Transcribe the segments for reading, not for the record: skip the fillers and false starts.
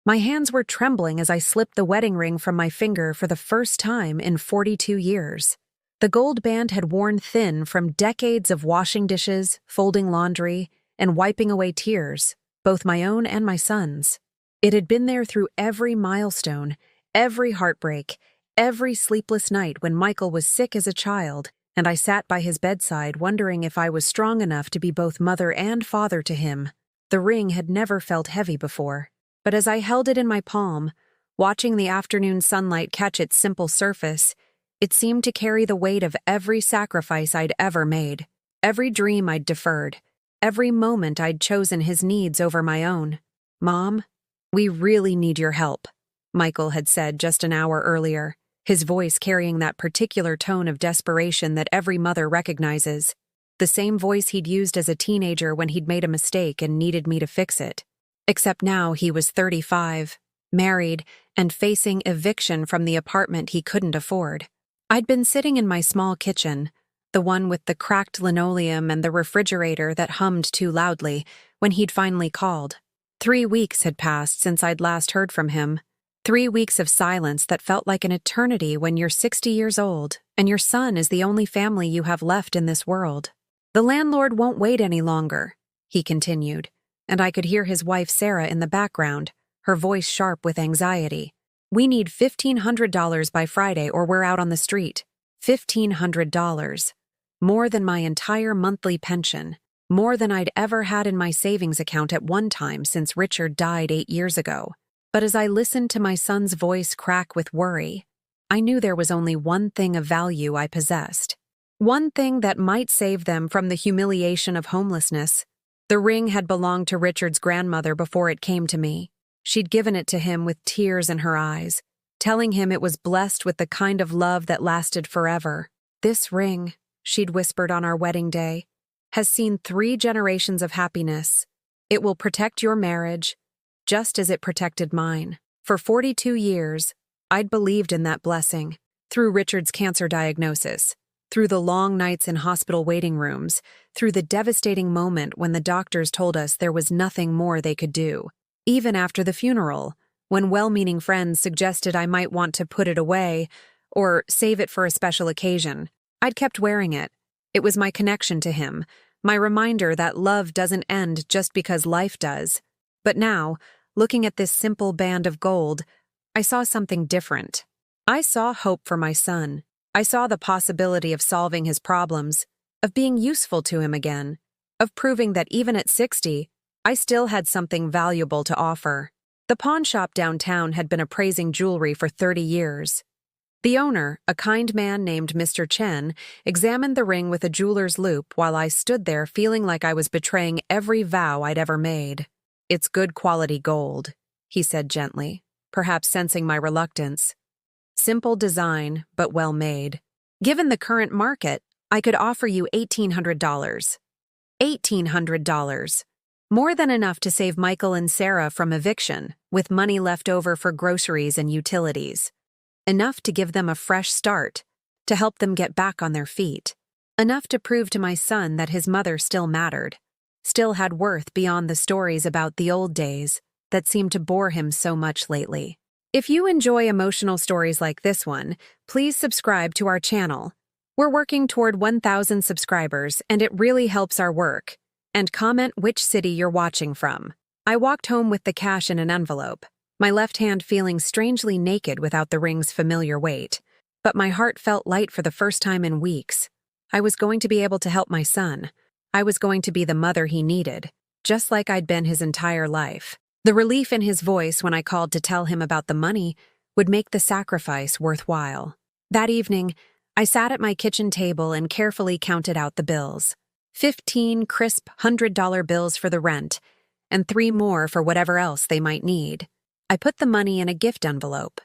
My hands were trembling as I slipped the wedding ring from my finger for the first time in 42 years. The gold band had worn thin from decades of washing dishes, folding laundry, and wiping away tears, both my own and my son's. It had been there through every milestone, every heartbreak, every sleepless night when Michael was sick as a child, and I sat by his bedside wondering if I was strong enough to be both mother and father to him. The ring had never felt heavy before, but as I held it in my palm, watching the afternoon sunlight catch its simple surface, it seemed to carry the weight of every sacrifice I'd ever made, every dream I'd deferred, every moment I'd chosen his needs over my own. "Mom, we really need your help," Michael had said just an hour earlier, his voice carrying that particular tone of desperation that every mother recognizes, the same voice he'd used as a teenager when he'd made a mistake and needed me to fix it. Except now he was 35, married, and facing eviction from the apartment he couldn't afford. I'd been sitting in my small kitchen, the one with the cracked linoleum and the refrigerator that hummed too loudly, when he'd finally called. 3 weeks had passed since I'd last heard from him. 3 weeks of silence that felt like an eternity when you're 60 years old and your son is the only family you have left in this world. "The landlord won't wait any longer," he continued, and I could hear his wife Sarah in the background, her voice sharp with anxiety. "We need $1,500 by Friday or we're out on the street." $1,500. More than my entire monthly pension. More than I'd ever had in my savings account at one time since Richard died 8 years ago. But as I listened to my son's voice crack with worry, I knew there was only one thing of value I possessed. One thing that might save them from the humiliation of homelessness. The ring had belonged to Richard's grandmother before it came to me. She'd given it to him with tears in her eyes, telling him it was blessed with the kind of love that lasted forever. "This ring," she'd whispered on our wedding day, "has seen 3 generations of happiness. It will protect your marriage, just as it protected mine." For 42 years, I'd believed in that blessing, through Richard's cancer diagnosis, through the long nights in hospital waiting rooms, through the devastating moment when the doctors told us there was nothing more they could do. Even after the funeral, when well-meaning friends suggested I might want to put it away or save it for a special occasion, I'd kept wearing it. It was my connection to him, my reminder that love doesn't end just because life does. But now, looking at this simple band of gold, I saw something different. I saw hope for my son. I saw the possibility of solving his problems, of being useful to him again, of proving that even at 60, I still had something valuable to offer. The pawn shop downtown had been appraising jewelry for 30 years. The owner, a kind man named Mr. Chen, examined the ring with a jeweler's loupe while I stood there feeling like I was betraying every vow I'd ever made. "It's good quality gold," he said gently, perhaps sensing my reluctance. "Simple design, but well made. Given the current market, I could offer you $1,800. $1,800. More than enough to save Michael and Sarah from eviction, with money left over for groceries and utilities. Enough to give them a fresh start, to help them get back on their feet. Enough to prove to my son that his mother still mattered, still had worth beyond the stories about the old days that seemed to bore him so much lately." If you enjoy emotional stories like this one, please subscribe to our channel. We're working toward 1,000 subscribers, and it really helps our work. And comment which city you're watching from. I walked home with the cash in an envelope, my left hand feeling strangely naked without the ring's familiar weight. But my heart felt light for the first time in weeks. I was going to be able to help my son. I was going to be the mother he needed, just like I'd been his entire life. The relief in his voice when I called to tell him about the money would make the sacrifice worthwhile. That evening, I sat at my kitchen table and carefully counted out the bills. 15 crisp $100 bills for the rent, and 3 more for whatever else they might need. I put the money in a gift envelope,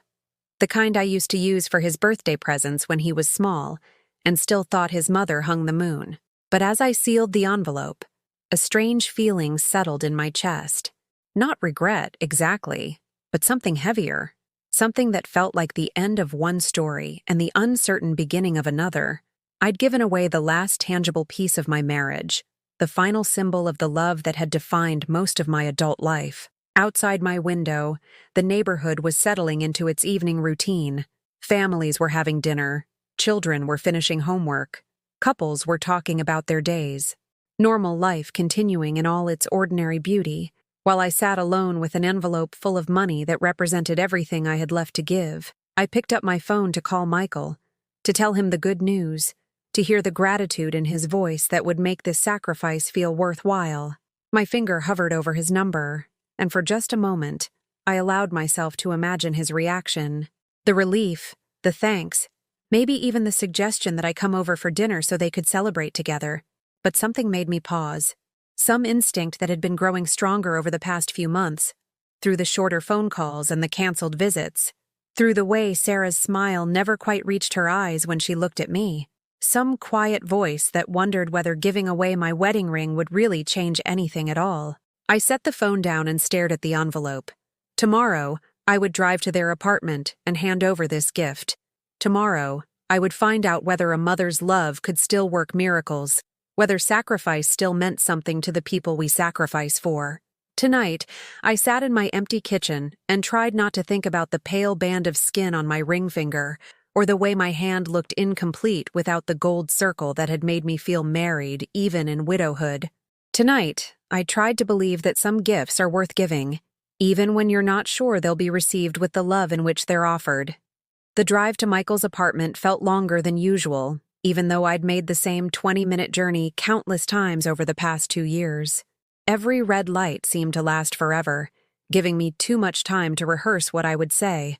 the kind I used to use for his birthday presents when he was small, and still thought his mother hung the moon. But as I sealed the envelope, a strange feeling settled in my chest. Not regret, exactly, but something heavier. Something that felt like the end of one story and the uncertain beginning of another. I'd given away the last tangible piece of my marriage, the final symbol of the love that had defined most of my adult life. Outside my window, the neighborhood was settling into its evening routine. Families were having dinner, children were finishing homework, couples were talking about their days. Normal life continuing in all its ordinary beauty, while I sat alone with an envelope full of money that represented everything I had left to give. I picked up my phone to call Michael, to tell him the good news, to hear the gratitude in his voice that would make this sacrifice feel worthwhile. My finger hovered over his number, and for just a moment, I allowed myself to imagine his reaction. The relief, the thanks, maybe even the suggestion that I come over for dinner so they could celebrate together. But something made me pause. Some instinct that had been growing stronger over the past few months, through the shorter phone calls and the canceled visits, through the way Sarah's smile never quite reached her eyes when she looked at me. Some quiet voice that wondered whether giving away my wedding ring would really change anything at all. I set the phone down and stared at the envelope. Tomorrow, I would drive to their apartment and hand over this gift. Tomorrow, I would find out whether a mother's love could still work miracles, whether sacrifice still meant something to the people we sacrifice for. Tonight, I sat in my empty kitchen and tried not to think about the pale band of skin on my ring finger, or the way my hand looked incomplete without the gold circle that had made me feel married, even in widowhood. Tonight, I tried to believe that some gifts are worth giving, even when you're not sure they'll be received with the love in which they're offered. The drive to Michael's apartment felt longer than usual, even though I'd made the same 20-minute journey countless times over the past 2 years. Every red light seemed to last forever, giving me too much time to rehearse what I would say,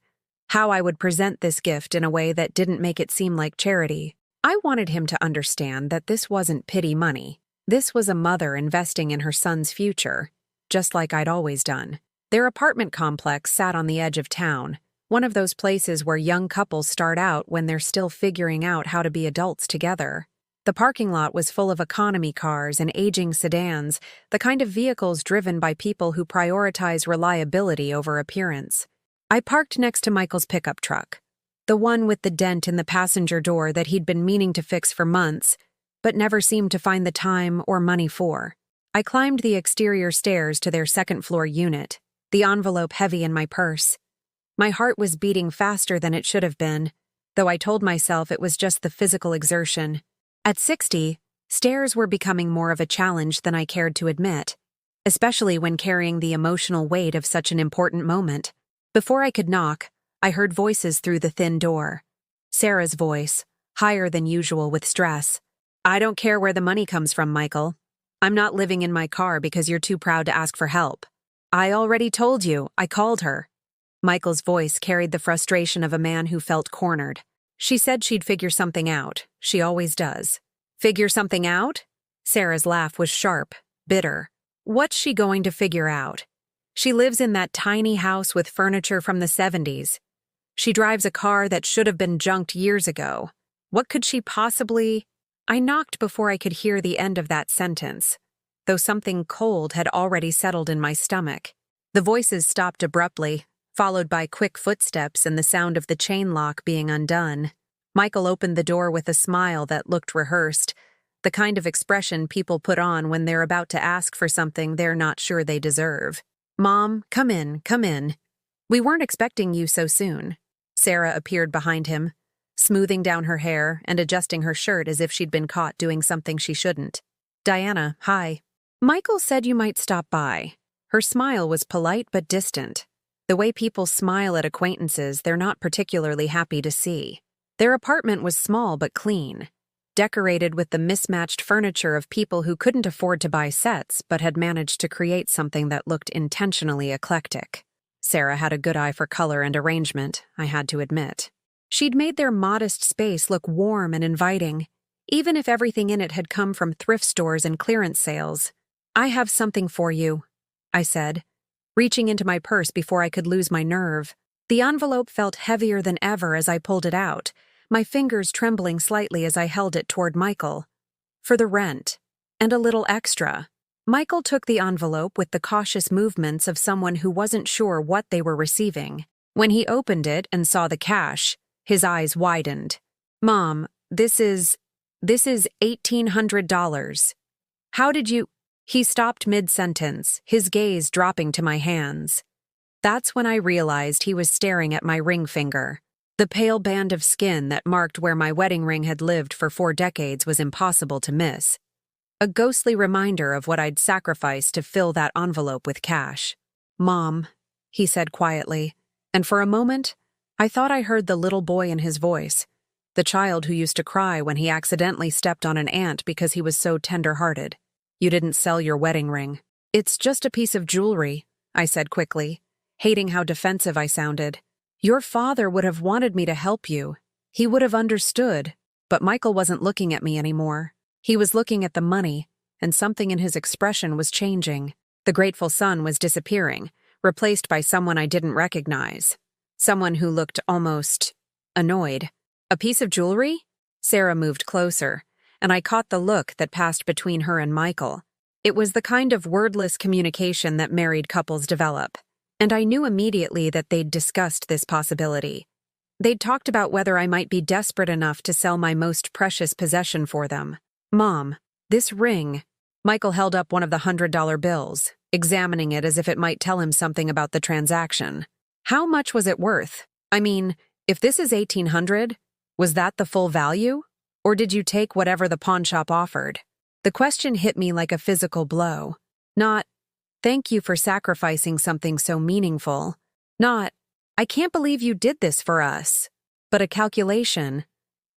how I would present this gift in a way that didn't make it seem like charity. I wanted him to understand that this wasn't pity money. This was a mother investing in her son's future, just like I'd always done. Their apartment complex sat on the edge of town, one of those places where young couples start out when they're still figuring out how to be adults together. The parking lot was full of economy cars and aging sedans, the kind of vehicles driven by people who prioritize reliability over appearance. I parked next to Michael's pickup truck, the one with the dent in the passenger door that he'd been meaning to fix for months, but never seemed to find the time or money for. I climbed the exterior stairs to their second-floor unit, the envelope heavy in my purse. My heart was beating faster than it should have been, though I told myself it was just the physical exertion. At 60, stairs were becoming more of a challenge than I cared to admit, especially when carrying the emotional weight of such an important moment. Before I could knock, I heard voices through the thin door. Sarah's voice, higher than usual with stress. "I don't care where the money comes from, Michael. I'm not living in my car because you're too proud to ask for help. I already told you, I called her." Michael's voice carried the frustration of a man who felt cornered. "She said she'd figure something out. She always does." "Figure something out?" Sarah's laugh was sharp, bitter. "What's she going to figure out? She lives in that tiny house with furniture from the 70s. She drives a car that should have been junked years ago. What could she possibly—" I knocked before I could hear the end of that sentence, though something cold had already settled in my stomach. The voices stopped abruptly, followed by quick footsteps and the sound of the chain lock being undone. Michael opened the door with a smile that looked rehearsed, the kind of expression people put on when they're about to ask for something they're not sure they deserve. "Mom, come in, come in. We weren't expecting you so soon." Sarah appeared behind him, smoothing down her hair and adjusting her shirt as if she'd been caught doing something she shouldn't. "Diana, hi. Michael said you might stop by." Her smile was polite but distant, the way people smile at acquaintances they're not particularly happy to see. Their apartment was small but clean, decorated with the mismatched furniture of people who couldn't afford to buy sets but had managed to create something that looked intentionally eclectic. Sarah had a good eye for color and arrangement, I had to admit. She'd made their modest space look warm and inviting, even if everything in it had come from thrift stores and clearance sales. "I have something for you," I said, reaching into my purse before I could lose my nerve. The envelope felt heavier than ever as I pulled it out, my fingers trembling slightly as I held it toward Michael. "For the rent. And a little extra." Michael took the envelope with the cautious movements of someone who wasn't sure what they were receiving. When he opened it and saw the cash, his eyes widened. "Mom, this is $1,800. How did you—" He stopped mid-sentence, his gaze dropping to my hands. That's when I realized he was staring at my ring finger. The pale band of skin that marked where my wedding ring had lived for 4 decades was impossible to miss. A ghostly reminder of what I'd sacrificed to fill that envelope with cash. "Mom," he said quietly, and for a moment, I thought I heard the little boy in his voice, the child who used to cry when he accidentally stepped on an ant because he was so tender-hearted. "You didn't sell your wedding ring." "It's just a piece of jewelry," I said quickly, hating how defensive I sounded. "Your father would have wanted me to help you. He would have understood." But Michael wasn't looking at me anymore. He was looking at the money, and something in his expression was changing. The grateful son was disappearing, replaced by someone I didn't recognize. Someone who looked almost annoyed. "A piece of jewelry?" Sarah moved closer, and I caught the look that passed between her and Michael. It was the kind of wordless communication that married couples develop, and I knew immediately that they'd discussed this possibility. They'd talked about whether I might be desperate enough to sell my most precious possession for them. "Mom, this ring." Michael held up one of the $100 bills, examining it as if it might tell him something about the transaction. "How much was it worth? I mean, if this is $1,800, was that the full value? Or did you take whatever the pawnshop offered?" The question hit me like a physical blow. Not, "Thank you for sacrificing something so meaningful." Not, "I can't believe you did this for us." But a calculation.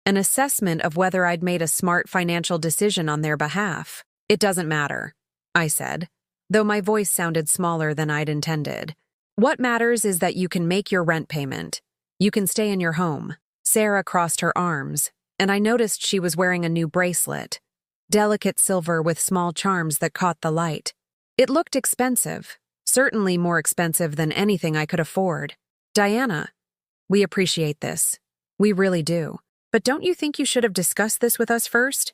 An assessment of whether I'd made a smart financial decision on their behalf. "It doesn't matter," I said, though my voice sounded smaller than I'd intended. "What matters is that you can make your rent payment. You can stay in your home." Sarah crossed her arms, and I noticed she was wearing a new bracelet. Delicate silver with small charms that caught the light. It looked expensive, certainly more expensive than anything I could afford. "Diana, we appreciate this. We really do. But don't you think you should have discussed this with us first?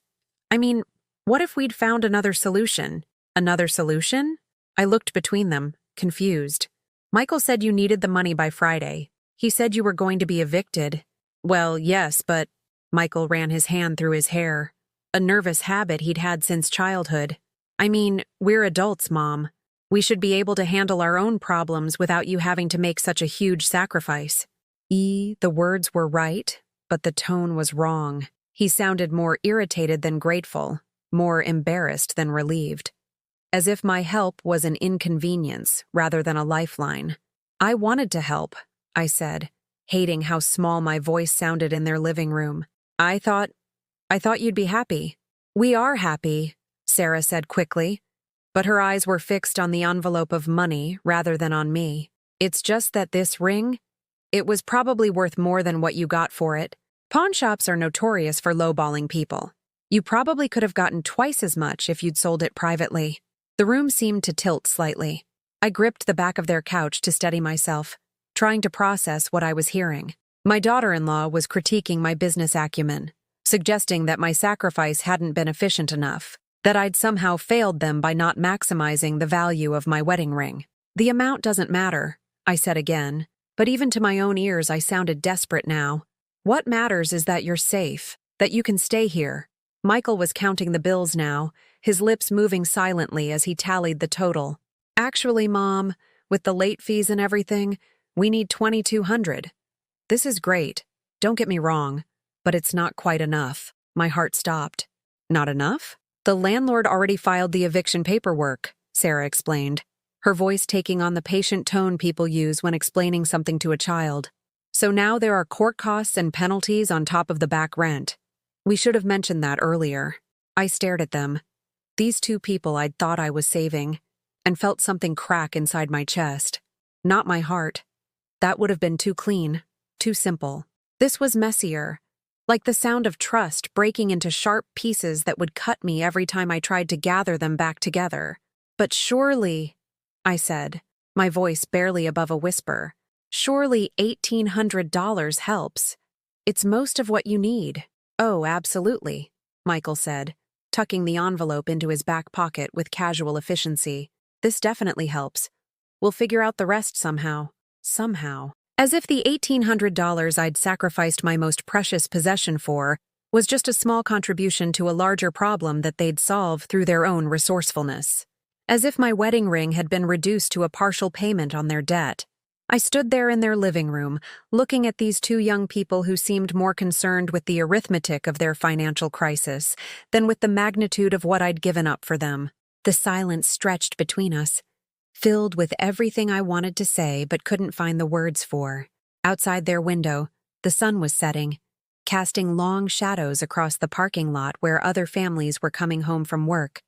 I mean, what if we'd found another solution?" "Another solution?" I looked between them, confused. "Michael said you needed the money by Friday. He said you were going to be evicted." "Well, yes, but..." Michael ran his hand through his hair, a nervous habit he'd had since childhood. "I mean, we're adults, Mom. We should be able to handle our own problems without you having to make such a huge sacrifice." The words were right, but the tone was wrong. He sounded more irritated than grateful, more embarrassed than relieved. As if my help was an inconvenience rather than a lifeline. "I wanted to help," I said, hating how small my voice sounded in their living room. I thought you'd be happy." "We are happy," Sarah said quickly, but her eyes were fixed on the envelope of money rather than on me. "It's just that this ring, it was probably worth more than what you got for it. Pawnshops are notorious for lowballing people. You probably could have gotten twice as much if you'd sold it privately." The room seemed to tilt slightly. I gripped the back of their couch to steady myself, trying to process what I was hearing. My daughter-in-law was critiquing my business acumen, suggesting that my sacrifice hadn't been efficient enough, that I'd somehow failed them by not maximizing the value of my wedding ring. "The amount doesn't matter," I said again, but even to my own ears I sounded desperate now. "What matters is that you're safe, that you can stay here." Michael was counting the bills now, his lips moving silently as he tallied the total. "Actually, Mom, with the late fees and everything, we need $2,200. This is great, don't get me wrong, but it's not quite enough." My heart stopped. "Not enough?" "The landlord already filed the eviction paperwork," Sarah explained, her voice taking on the patient tone people use when explaining something to a child. "So now there are court costs and penalties on top of the back rent. We should have mentioned that earlier." I stared at them, these two people I'd thought I was saving, and felt something crack inside my chest. Not my heart. That would have been too clean, too simple. This was messier, like the sound of trust breaking into sharp pieces that would cut me every time I tried to gather them back together. "But surely," I said, my voice barely above a whisper, "surely $1,800 helps. It's most of what you need." "Oh, absolutely," Michael said, tucking the envelope into his back pocket with casual efficiency. "This definitely helps. We'll figure out the rest somehow." Somehow. As if the $1,800 I'd sacrificed my most precious possession for was just a small contribution to a larger problem that they'd solve through their own resourcefulness. As if my wedding ring had been reduced to a partial payment on their debt. I stood there in their living room, looking at these two young people who seemed more concerned with the arithmetic of their financial crisis than with the magnitude of what I'd given up for them. The silence stretched between us, filled with everything I wanted to say but couldn't find the words for. Outside their window, the sun was setting, casting long shadows across the parking lot where other families were coming home from work,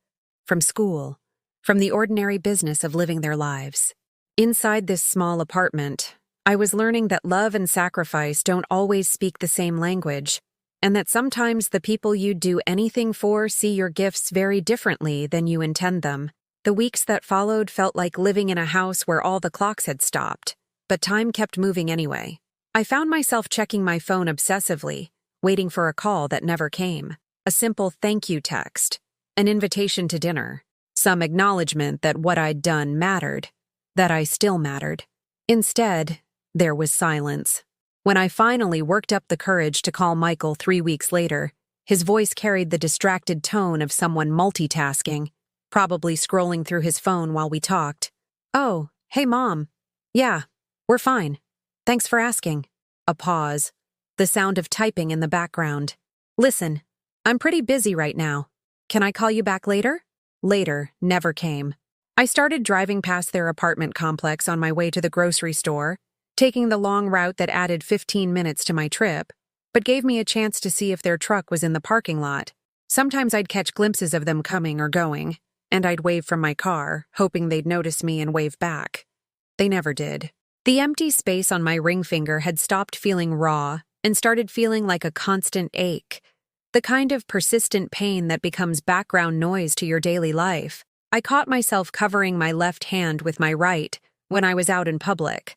from school, from the ordinary business of living their lives. Inside this small apartment, I was learning that love and sacrifice don't always speak the same language, and that sometimes the people you'd do anything for see your gifts very differently than you intend them. The weeks that followed felt like living in a house where all the clocks had stopped, but time kept moving anyway. I found myself checking my phone obsessively, waiting for a call that never came, a simple thank you text, an invitation to dinner, some acknowledgement that what I'd done mattered, that I still mattered. Instead, there was silence. When I finally worked up the courage to call Michael 3 weeks later, his voice carried the distracted tone of someone multitasking, probably scrolling through his phone while we talked. "Oh, hey Mom. Yeah, we're fine. Thanks for asking." A pause, the sound of typing in the background. "Listen, I'm pretty busy right now. Can I call you back later?" Later never came. I started driving past their apartment complex on my way to the grocery store, taking the long route that added 15 minutes to my trip, but gave me a chance to see if their truck was in the parking lot. Sometimes I'd catch glimpses of them coming or going, and I'd wave from my car, hoping they'd notice me and wave back. They never did. The empty space on my ring finger had stopped feeling raw and started feeling like a constant ache, the kind of persistent pain that becomes background noise to your daily life. I caught myself covering my left hand with my right when I was out in public,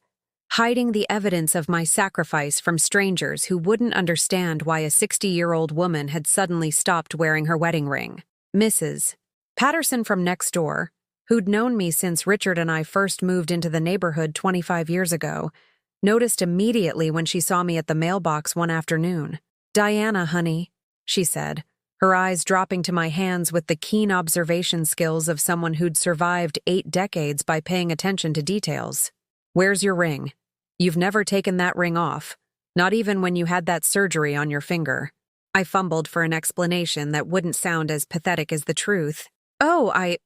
hiding the evidence of my sacrifice from strangers who wouldn't understand why a 60-year-old woman had suddenly stopped wearing her wedding ring. Mrs. Patterson from next door, who'd known me since Richard and I first moved into the neighborhood 25 years ago, noticed immediately when she saw me at the mailbox one afternoon. "Diana, honey," she said, her eyes dropping to my hands with the keen observation skills of someone who'd survived 8 decades by paying attention to details. "Where's your ring? You've never taken that ring off, not even when you had that surgery on your finger." I fumbled for an explanation that wouldn't sound as pathetic as the truth. "Oh, I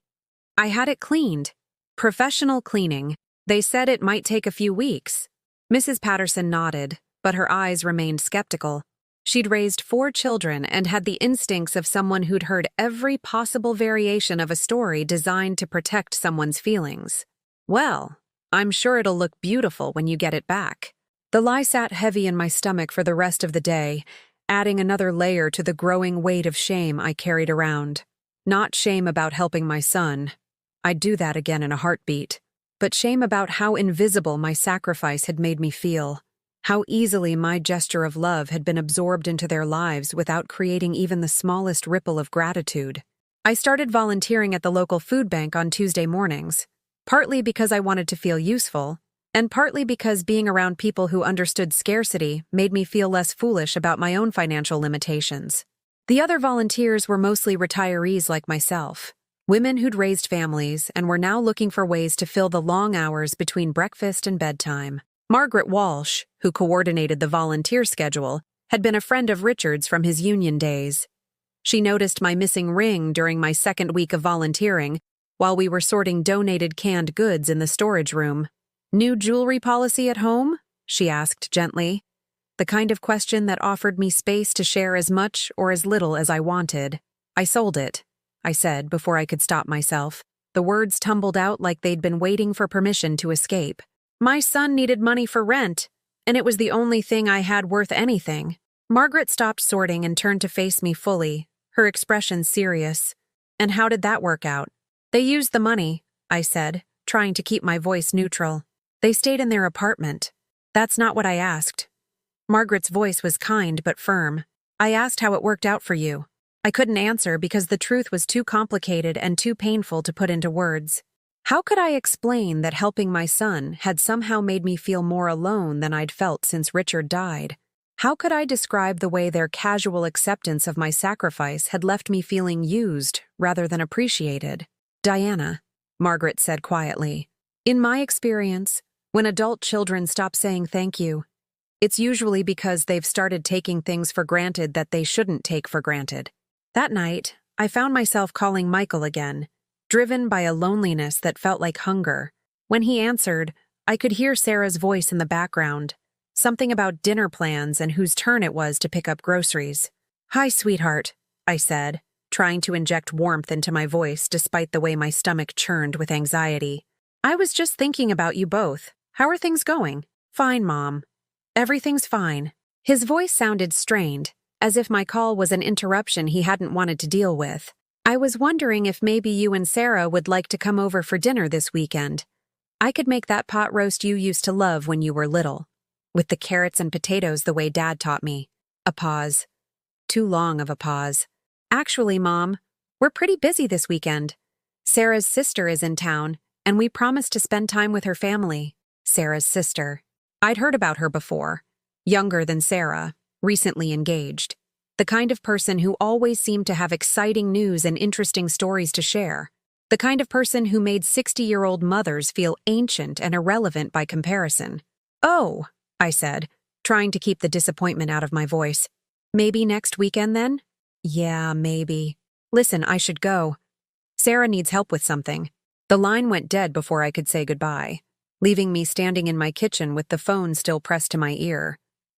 had it cleaned. Professional cleaning. They said it might take a few weeks." Mrs. Patterson nodded, but her eyes remained skeptical. She'd raised 4 children and had the instincts of someone who'd heard every possible variation of a story designed to protect someone's feelings. "Well, I'm sure it'll look beautiful when you get it back." The lie sat heavy in my stomach for the rest of the day, adding another layer to the growing weight of shame I carried around. Not shame about helping my son. I'd do that again in a heartbeat. But shame about how invisible my sacrifice had made me feel. How easily my gesture of love had been absorbed into their lives without creating even the smallest ripple of gratitude. I started volunteering at the local food bank on Tuesday mornings, partly because I wanted to feel useful, and partly because being around people who understood scarcity made me feel less foolish about my own financial limitations. The other volunteers were mostly retirees like myself, women who'd raised families and were now looking for ways to fill the long hours between breakfast and bedtime. Margaret Walsh, who coordinated the volunteer schedule, had been a friend of Richard's from his union days. She noticed my missing ring during my second week of volunteering while we were sorting donated canned goods in the storage room. "New jewelry policy at home?" she asked gently. The kind of question that offered me space to share as much or as little as I wanted. "I sold it," I said before I could stop myself. The words tumbled out like they'd been waiting for permission to escape. "My son needed money for rent, and it was the only thing I had worth anything." Margaret stopped sorting and turned to face me fully, her expression serious. "And how did that work out?" "They used the money," I said, trying to keep my voice neutral. "They stayed in their apartment." "That's not what I asked." Margaret's voice was kind but firm. "I asked how it worked out for you." I couldn't answer because the truth was too complicated and too painful to put into words. How could I explain that helping my son had somehow made me feel more alone than I'd felt since Richard died? How could I describe the way their casual acceptance of my sacrifice had left me feeling used rather than appreciated? Diana, Margaret said quietly, in my experience, when adult children stop saying thank you, it's usually because they've started taking things for granted that they shouldn't take for granted. That night, I found myself calling Michael again, driven by a loneliness that felt like hunger. When he answered, I could hear Sarah's voice in the background, something about dinner plans and whose turn it was to pick up groceries. Hi, sweetheart, I said, trying to inject warmth into my voice despite the way my stomach churned with anxiety. I was just thinking about you both. How are things going? Fine, Mom. Everything's fine. His voice sounded strained, as if my call was an interruption he hadn't wanted to deal with. I was wondering if maybe you and Sarah would like to come over for dinner this weekend. I could make that pot roast you used to love when you were little, with the carrots and potatoes the way Dad taught me. A pause. Too long of a pause. Actually, Mom, we're pretty busy this weekend. Sarah's sister is in town, and we promised to spend time with her family. Sarah's sister. I'd heard about her before. Younger than Sarah, recently engaged. The kind of person who always seemed to have exciting news and interesting stories to share. The kind of person who made 60-year-old mothers feel ancient and irrelevant by comparison. Oh, I said, trying to keep the disappointment out of my voice. Maybe next weekend then? Yeah, maybe. Listen, I should go. Sarah needs help with something. The line went dead before I could say goodbye, leaving me standing in my kitchen with the phone still pressed to my ear,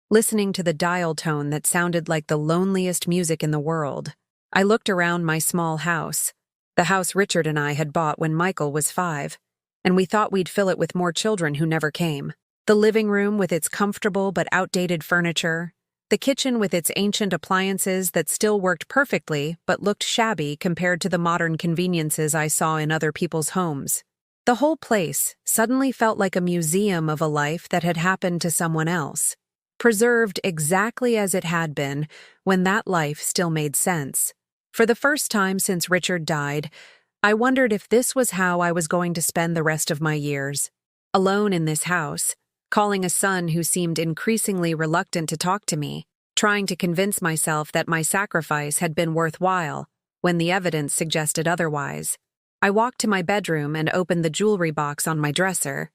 listening to the dial tone that sounded like the loneliest music in the world. I looked around my small house, the house Richard and I had bought when Michael was 5, and we thought we'd fill it with more children who never came. The living room with its comfortable but outdated furniture, the kitchen with its ancient appliances that still worked perfectly but looked shabby compared to the modern conveniences I saw in other people's homes. The whole place suddenly felt like a museum of a life that had happened to someone else, preserved exactly as it had been when that life still made sense. For the first time since Richard died, I wondered if this was how I was going to spend the rest of my years. Alone in this house, calling a son who seemed increasingly reluctant to talk to me, trying to convince myself that my sacrifice had been worthwhile when the evidence suggested otherwise. I walked to my bedroom and opened the jewelry box on my dresser,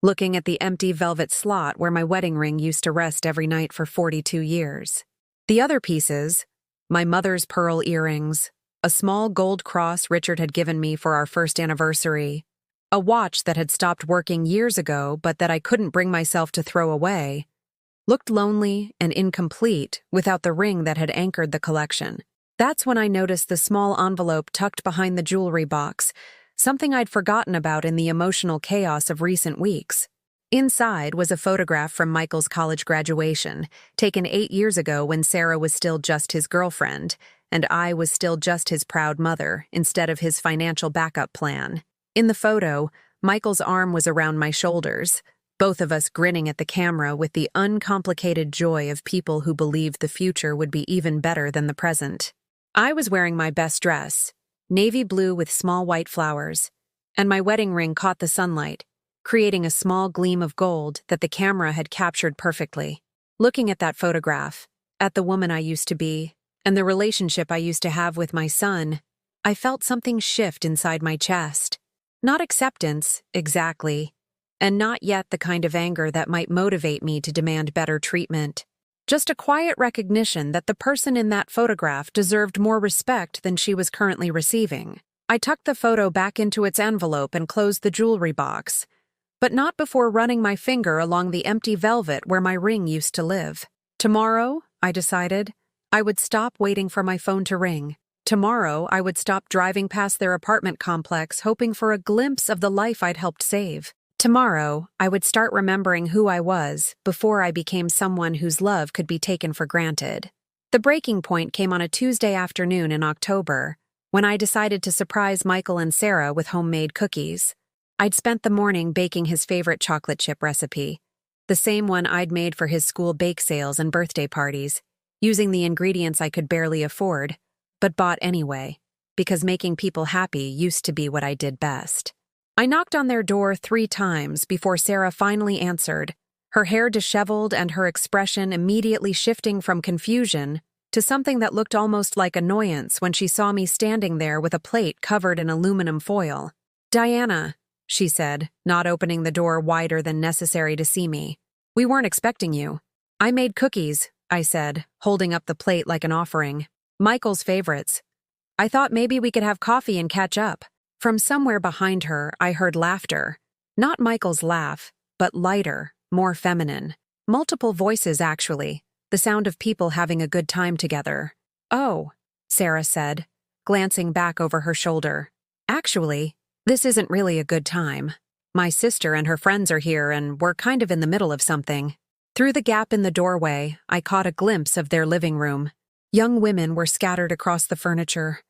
looking at the empty velvet slot where my wedding ring used to rest every night for 42 years. The other pieces, my mother's pearl earrings, a small gold cross Richard had given me for our first anniversary, a watch that had stopped working years ago but that I couldn't bring myself to throw away, looked lonely and incomplete without the ring that had anchored the collection. That's when I noticed the small envelope tucked behind the jewelry box, something I'd forgotten about in the emotional chaos of recent weeks. Inside was a photograph from Michael's college graduation, taken 8 years ago when Sarah was still just his girlfriend, and I was still just his proud mother instead of his financial backup plan. In the photo, Michael's arm was around my shoulders, both of us grinning at the camera with the uncomplicated joy of people who believed the future would be even better than the present. I was wearing my best dress, navy blue with small white flowers, and my wedding ring caught the sunlight, creating a small gleam of gold that the camera had captured perfectly. Looking at that photograph, at the woman I used to be, and the relationship I used to have with my son, I felt something shift inside my chest. Not acceptance, exactly, and not yet the kind of anger that might motivate me to demand better treatment. Just a quiet recognition that the person in that photograph deserved more respect than she was currently receiving. I tucked the photo back into its envelope and closed the jewelry box, but not before running my finger along the empty velvet where my ring used to live. Tomorrow, I decided, I would stop waiting for my phone to ring. Tomorrow, I would stop driving past their apartment complex hoping for a glimpse of the life I'd helped save. Tomorrow, I would start remembering who I was before I became someone whose love could be taken for granted. The breaking point came on a Tuesday afternoon in October, when I decided to surprise Michael and Sarah with homemade cookies. I'd spent the morning baking his favorite chocolate chip recipe, the same one I'd made for his school bake sales and birthday parties, using the ingredients I could barely afford, but bought anyway, because making people happy used to be what I did best. I knocked on their door 3 times before Sarah finally answered, her hair disheveled and her expression immediately shifting from confusion to something that looked almost like annoyance when she saw me standing there with a plate covered in aluminum foil. "Diana," she said, not opening the door wider than necessary to see me. "We weren't expecting you." "I made cookies," I said, holding up the plate like an offering. "Michael's favorites. I thought maybe we could have coffee and catch up." From somewhere behind her, I heard laughter. Not Michael's laugh, but lighter, more feminine. Multiple voices, actually. The sound of people having a good time together. "Oh," Sarah said, glancing back over her shoulder. "Actually, this isn't really a good time. My sister and her friends are here and we're kind of in the middle of something." Through the gap in the doorway, I caught a glimpse of their living room. Young women were scattered across the furniture,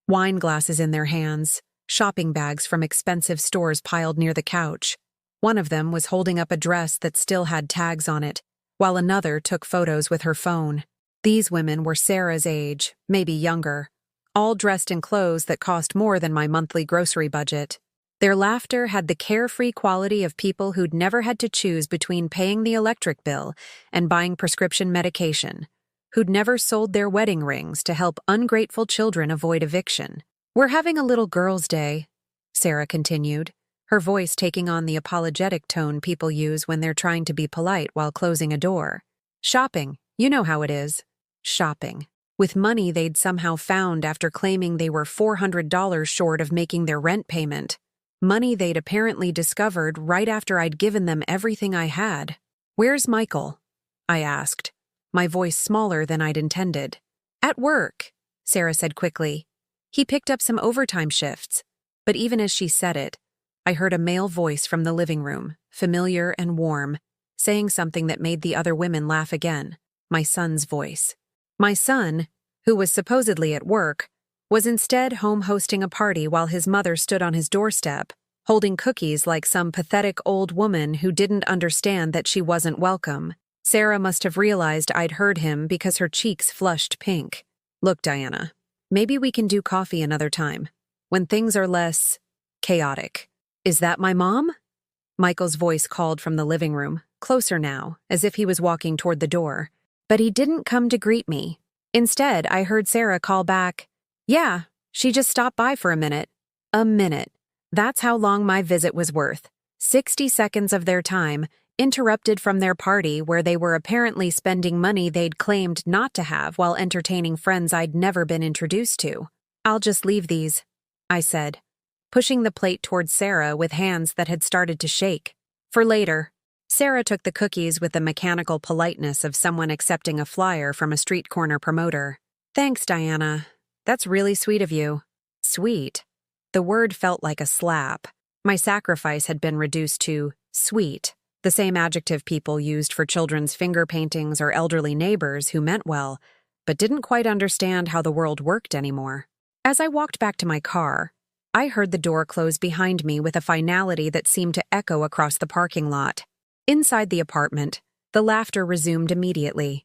wine glasses in their hands, shopping bags from expensive stores piled near the couch. One of them was holding up a dress that still had tags on it, while another took photos with her phone. These women were Sarah's age, maybe younger, all dressed in clothes that cost more than my monthly grocery budget. Their laughter had the carefree quality of people who'd never had to choose between paying the electric bill and buying prescription medication, who'd never sold their wedding rings to help ungrateful children avoid eviction. "We're having a little girls' day," Sarah continued, her voice taking on the apologetic tone people use when they're trying to be polite while closing a door. "Shopping, you know how it is." Shopping. With money they'd somehow found after claiming they were $400 short of making their rent payment. Money they'd apparently discovered right after I'd given them everything I had. "Where's Michael?" I asked, my voice smaller than I'd intended. "At work," Sarah said quickly. "He picked up some overtime shifts." But even as she said it, I heard a male voice from the living room, familiar and warm, saying something that made the other women laugh again. My son's voice. My son, who was supposedly at work, was instead home hosting a party while his mother stood on his doorstep, holding cookies like some pathetic old woman who didn't understand that she wasn't welcome. Sarah must have realized I'd heard him because her cheeks flushed pink. "Look, Diana, maybe we can do coffee another time, when things are less chaotic." "Is that my mom?" Michael's voice called from the living room, closer now, as if he was walking toward the door. But he didn't come to greet me. Instead, I heard Sarah call back, "Yeah, she just stopped by for a minute." A minute. That's how long my visit was worth. 60 seconds of their time, interrupted from their party where they were apparently spending money they'd claimed not to have while entertaining friends I'd never been introduced to. "I'll just leave these," I said, pushing the plate towards Sarah with hands that had started to shake. "For later." Sarah took the cookies with the mechanical politeness of someone accepting a flyer from a street corner promoter. "Thanks, Diana. That's really sweet of you." Sweet. The word felt like a slap. My sacrifice had been reduced to sweet, the same adjective people used for children's finger paintings or elderly neighbors who meant well, but didn't quite understand how the world worked anymore. As I walked back to my car, I heard the door close behind me with a finality that seemed to echo across the parking lot. Inside the apartment, the laughter resumed immediately,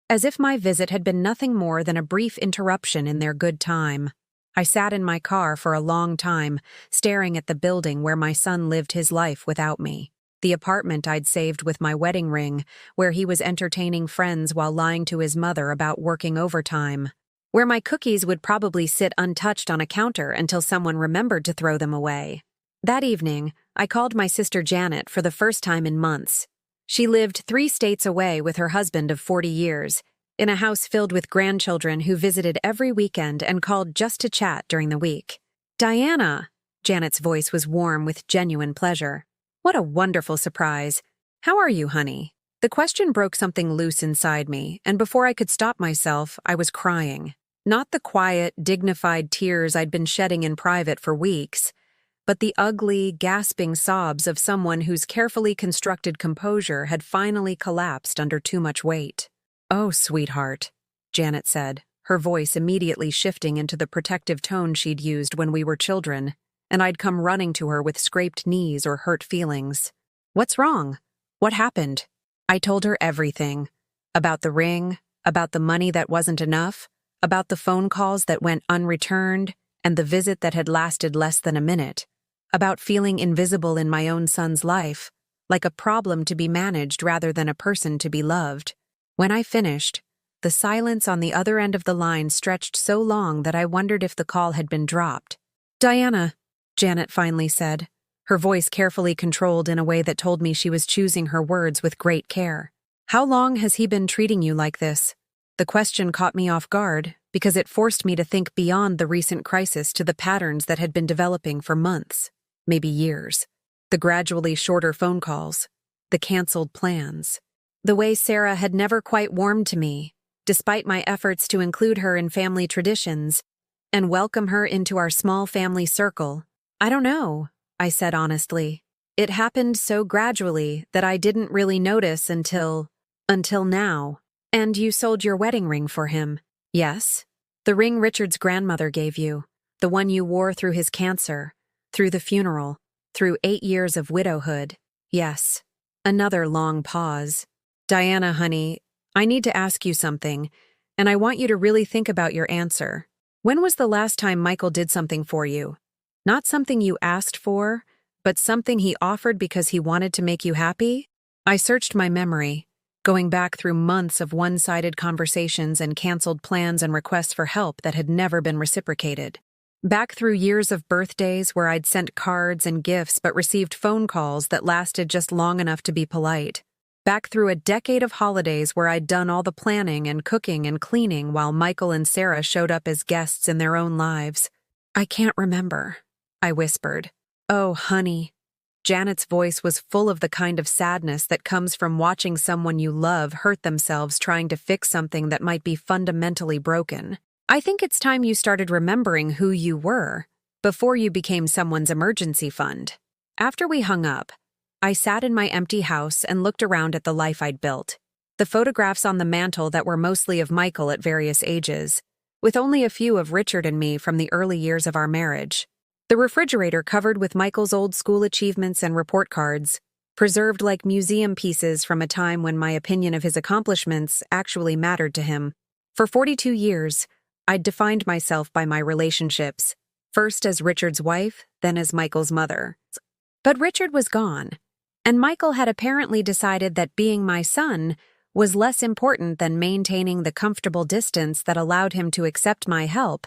as if my visit had been nothing more than a brief interruption in their good time. I sat in my car for a long time, staring at the building where my son lived his life without me. The apartment I'd saved with my wedding ring, where he was entertaining friends while lying to his mother about working overtime. Where my cookies would probably sit untouched on a counter until someone remembered to throw them away. That evening, I called my sister Janet for the first time in months. She lived 3 states away with her husband of 40 years, in a house filled with grandchildren who visited every weekend and called just to chat during the week. "Diana," Janet's voice was warm with genuine pleasure. "What a wonderful surprise. How are you, honey?" The question broke something loose inside me, and before I could stop myself, I was crying. Not the quiet, dignified tears I'd been shedding in private for weeks, but the ugly, gasping sobs of someone whose carefully constructed composure had finally collapsed under too much weight. "Oh, sweetheart," Janet said, her voice immediately shifting into the protective tone she'd used when we were children, and I'd come running to her with scraped knees or hurt feelings. "What's wrong? What happened?" I told her everything. About the ring, about the money that wasn't enough, about the phone calls that went unreturned, and the visit that had lasted less than a minute, about feeling invisible in my own son's life, like a problem to be managed rather than a person to be loved. When I finished, the silence on the other end of the line stretched so long that I wondered if the call had been dropped. "Diana," Janet finally said, her voice carefully controlled in a way that told me she was choosing her words with great care. "How long has he been treating you like this?" The question caught me off guard because it forced me to think beyond the recent crisis to the patterns that had been developing for months, maybe years. The gradually shorter phone calls, the canceled plans, the way Sarah had never quite warmed to me, despite my efforts to include her in family traditions and welcome her into our small family circle. "I don't know," I said honestly. "It happened so gradually that I didn't really notice until now." "And you sold your wedding ring for him?" "Yes. The ring Richard's grandmother gave you, the one you wore through his cancer, through the funeral, through 8 years of widowhood." "Yes." Another long pause. "Diana, honey, I need to ask you something, and I want you to really think about your answer. When was the last time Michael did something for you? Not something you asked for, but something he offered because he wanted to make you happy?" I searched my memory, going back through months of one-sided conversations and canceled plans and requests for help that had never been reciprocated. Back through years of birthdays where I'd sent cards and gifts but received phone calls that lasted just long enough to be polite. Back through a decade of holidays where I'd done all the planning and cooking and cleaning while Michael and Sarah showed up as guests in their own lives. "I can't remember," I whispered. "Oh, honey." Janet's voice was full of the kind of sadness that comes from watching someone you love hurt themselves trying to fix something that might be fundamentally broken. "I think it's time you started remembering who you were before you became someone's emergency fund." After we hung up, I sat in my empty house and looked around at the life I'd built. The photographs on the mantel that were mostly of Michael at various ages, with only a few of Richard and me from the early years of our marriage. The refrigerator covered with Michael's old school achievements and report cards, preserved like museum pieces from a time when my opinion of his accomplishments actually mattered to him. For 42 years, I'd defined myself by my relationships, first as Richard's wife, then as Michael's mother. But Richard was gone, and Michael had apparently decided that being my son was less important than maintaining the comfortable distance that allowed him to accept my help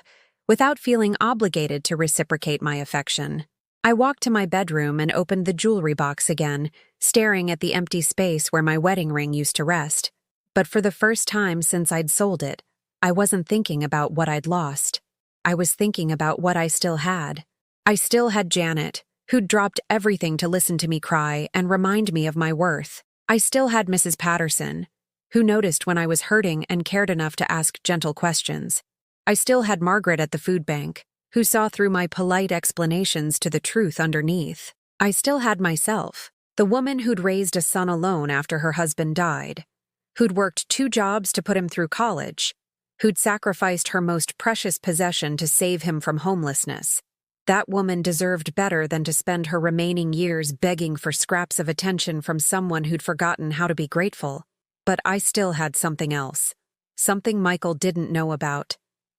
without feeling obligated to reciprocate my affection. I walked to my bedroom and opened the jewelry box again, staring at the empty space where my wedding ring used to rest. But for the first time since I'd sold it, I wasn't thinking about what I'd lost. I was thinking about what I still had. I still had Janet, who'd dropped everything to listen to me cry and remind me of my worth. I still had Mrs. Patterson, who noticed when I was hurting and cared enough to ask gentle questions. I still had Margaret at the food bank, who saw through my polite explanations to the truth underneath. I still had myself, the woman who'd raised a son alone after her husband died, who'd worked 2 jobs to put him through college, who'd sacrificed her most precious possession to save him from homelessness. That woman deserved better than to spend her remaining years begging for scraps of attention from someone who'd forgotten how to be grateful. But I still had something else, something Michael didn't know about.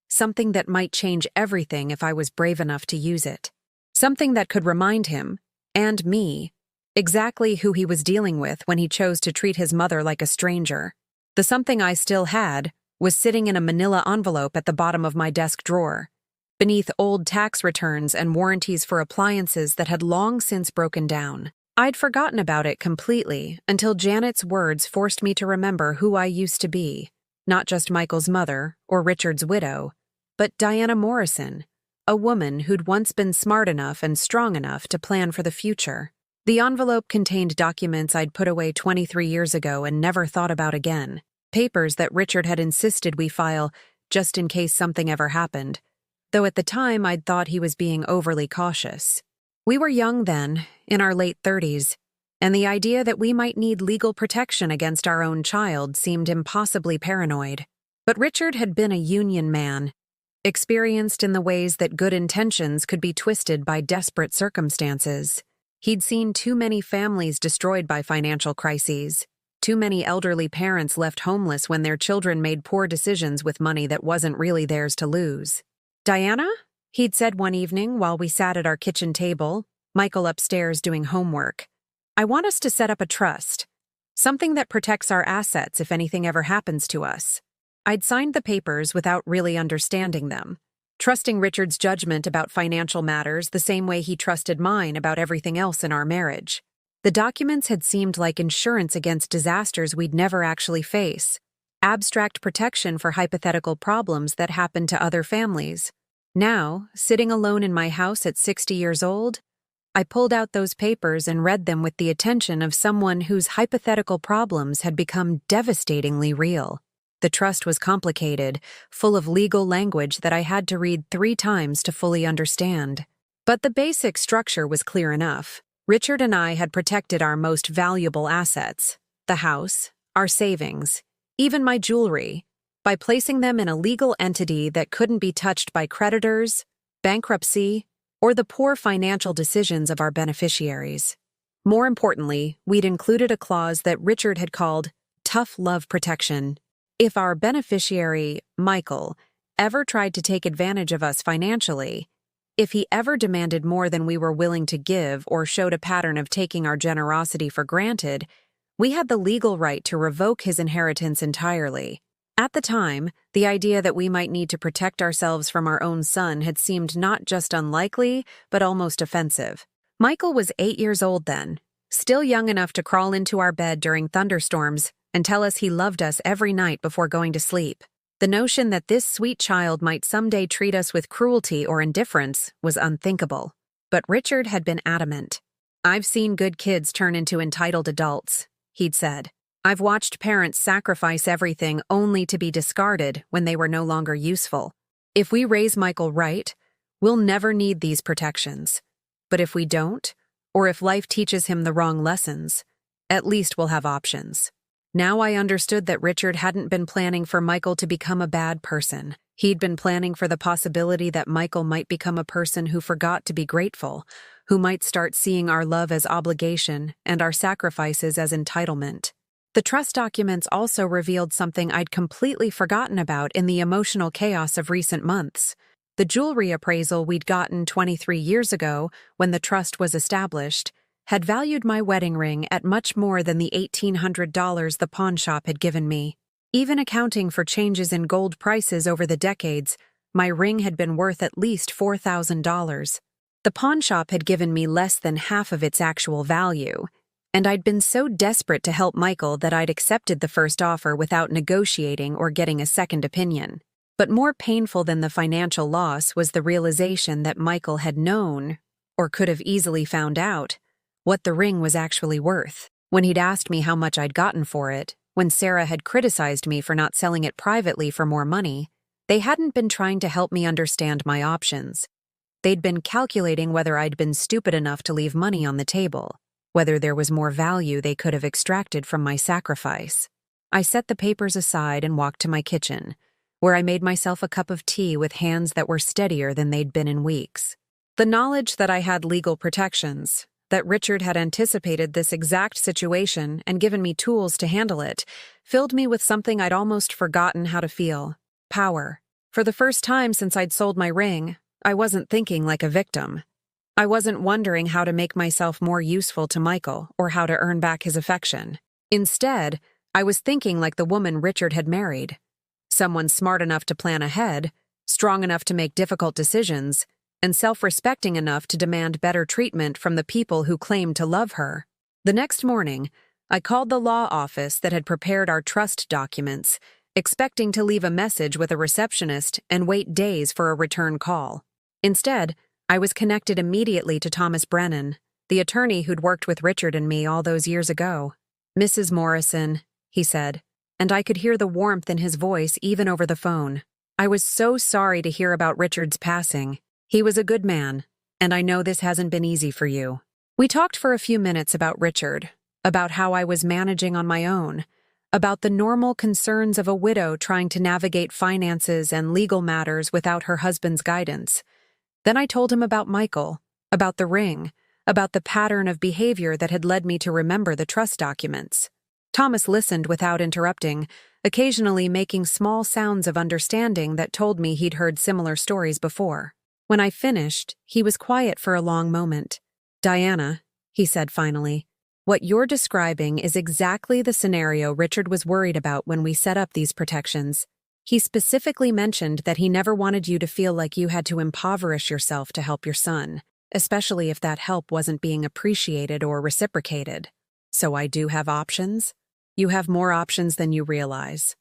Something that might change everything if I was brave enough to use it. Something that could remind him, and me, exactly who he was dealing with when he chose to treat his mother like a stranger. The something I still had was sitting in a manila envelope at the bottom of my desk drawer, beneath old tax returns and warranties for appliances that had long since broken down. I'd forgotten about it completely until Janet's words forced me to remember who I used to be, not just Michael's mother or Richard's widow, but Diana Morrison, a woman who'd once been smart enough and strong enough to plan for the future. The envelope contained documents I'd put away 23 years ago and never thought about again, papers that Richard had insisted we file just in case something ever happened, though at the time I'd thought he was being overly cautious. We were young then, in our late 30s, and the idea that we might need legal protection against our own child seemed impossibly paranoid. But Richard had been a union man, experienced in the ways that good intentions could be twisted by desperate circumstances. He'd seen too many families destroyed by financial crises, too many elderly parents left homeless when their children made poor decisions with money that wasn't really theirs to lose. "Diana?" he'd said one evening while we sat at our kitchen table, Michael upstairs doing homework. I want us to set up a trust, something that protects our assets if anything ever happens to us. I'd signed the papers without really understanding them, trusting Richard's judgment about financial matters the same way he trusted mine about everything else in our marriage. The documents had seemed like insurance against disasters we'd never actually face, abstract protection for hypothetical problems that happened to other families. Now, sitting alone in my house at 60 years old, I pulled out those papers and read them with the attention of someone whose hypothetical problems had become devastatingly real. The trust was complicated, full of legal language that I had to read 3 times to fully understand. But the basic structure was clear enough. Richard and I had protected our most valuable assets, the house, our savings, even my jewelry, by placing them in a legal entity that couldn't be touched by creditors, bankruptcy, or the poor financial decisions of our beneficiaries. More importantly, we'd included a clause that Richard had called tough love protection. If our beneficiary, Michael, ever tried to take advantage of us financially, if he ever demanded more than we were willing to give or showed a pattern of taking our generosity for granted, we had the legal right to revoke his inheritance entirely. At the time, the idea that we might need to protect ourselves from our own son had seemed not just unlikely, but almost offensive. Michael was 8 years old then, still young enough to crawl into our bed during thunderstorms and tell us he loved us every night before going to sleep. The notion that this sweet child might someday treat us with cruelty or indifference was unthinkable. But Richard had been adamant. "I've seen good kids turn into entitled adults," he'd said. "I've watched parents sacrifice everything only to be discarded when they were no longer useful. If we raise Michael right, we'll never need these protections. But if we don't, or if life teaches him the wrong lessons, at least we'll have options." Now I understood that Richard hadn't been planning for Michael to become a bad person. He'd been planning for the possibility that Michael might become a person who forgot to be grateful, who might start seeing our love as obligation and our sacrifices as entitlement. The trust documents also revealed something I'd completely forgotten about in the emotional chaos of recent months. The jewelry appraisal we'd gotten 23 years ago, when the trust was established, had valued my wedding ring at much more than the $1,800 the pawnshop had given me. Even accounting for changes in gold prices over the decades, my ring had been worth at least $4,000. The pawnshop had given me less than half of its actual value, and I'd been so desperate to help Michael that I'd accepted the first offer without negotiating or getting a second opinion. But more painful than the financial loss was the realization that Michael had known, or could have easily found out, what the ring was actually worth. When he'd asked me how much I'd gotten for it, when Sarah had criticized me for not selling it privately for more money, they hadn't been trying to help me understand my options. They'd been calculating whether I'd been stupid enough to leave money on the table, whether there was more value they could have extracted from my sacrifice. I set the papers aside and walked to my kitchen, where I made myself a cup of tea with hands that were steadier than they'd been in weeks. The knowledge that I had legal protections, that Richard had anticipated this exact situation and given me tools to handle it, filled me with something I'd almost forgotten how to feel: power. For the first time since I'd sold my ring, I wasn't thinking like a victim. I wasn't wondering how to make myself more useful to Michael or how to earn back his affection. Instead, I was thinking like the woman Richard had married. Someone smart enough to plan ahead, strong enough to make difficult decisions, and self-respecting enough to demand better treatment from the people who claimed to love her. The next morning, I called the law office that had prepared our trust documents, expecting to leave a message with a receptionist and wait days for a return call. Instead, I was connected immediately to Thomas Brennan, the attorney who'd worked with Richard and me all those years ago. "Mrs. Morrison," he said, and I could hear the warmth in his voice even over the phone. "I was so sorry to hear about Richard's passing. He was a good man, and I know this hasn't been easy for you." We talked for a few minutes about Richard, about how I was managing on my own, about the normal concerns of a widow trying to navigate finances and legal matters without her husband's guidance. Then I told him about Michael, about the ring, about the pattern of behavior that had led me to remember the trust documents. Thomas listened without interrupting, occasionally making small sounds of understanding that told me he'd heard similar stories before. When I finished, he was quiet for a long moment. "Diana," he said finally, What you're describing is exactly the scenario Richard was worried about when we set up these protections. He specifically mentioned that he never wanted you to feel like you had to impoverish yourself to help your son, especially if that help wasn't being appreciated or reciprocated. So I do have options? You have more options than you realize,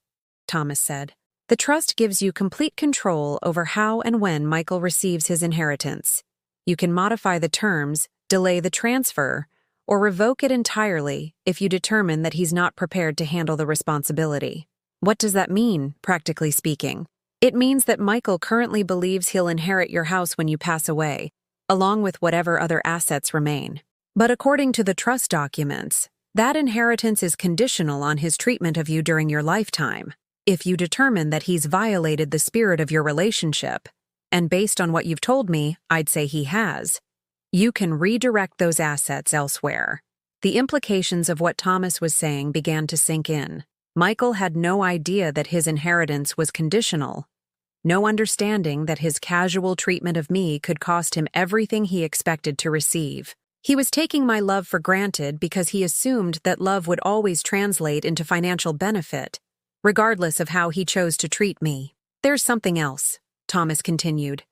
Thomas said. The trust gives you complete control over how and when Michael receives his inheritance. You can modify the terms, delay the transfer, or revoke it entirely if you determine that he's not prepared to handle the responsibility. What does that mean, practically speaking? It means that Michael currently believes he'll inherit your house when you pass away, along with whatever other assets remain. But according to the trust documents, that inheritance is conditional on his treatment of you during your lifetime. If you determine that he's violated the spirit of your relationship, and based on what you've told me, I'd say he has, you can redirect those assets elsewhere. The implications of what Thomas was saying began to sink in. Michael had no idea that his inheritance was conditional, no understanding that his casual treatment of me could cost him everything he expected to receive. He was taking my love for granted because he assumed that love would always translate into financial benefit, regardless of how he chose to treat me. There's something else, Thomas continued.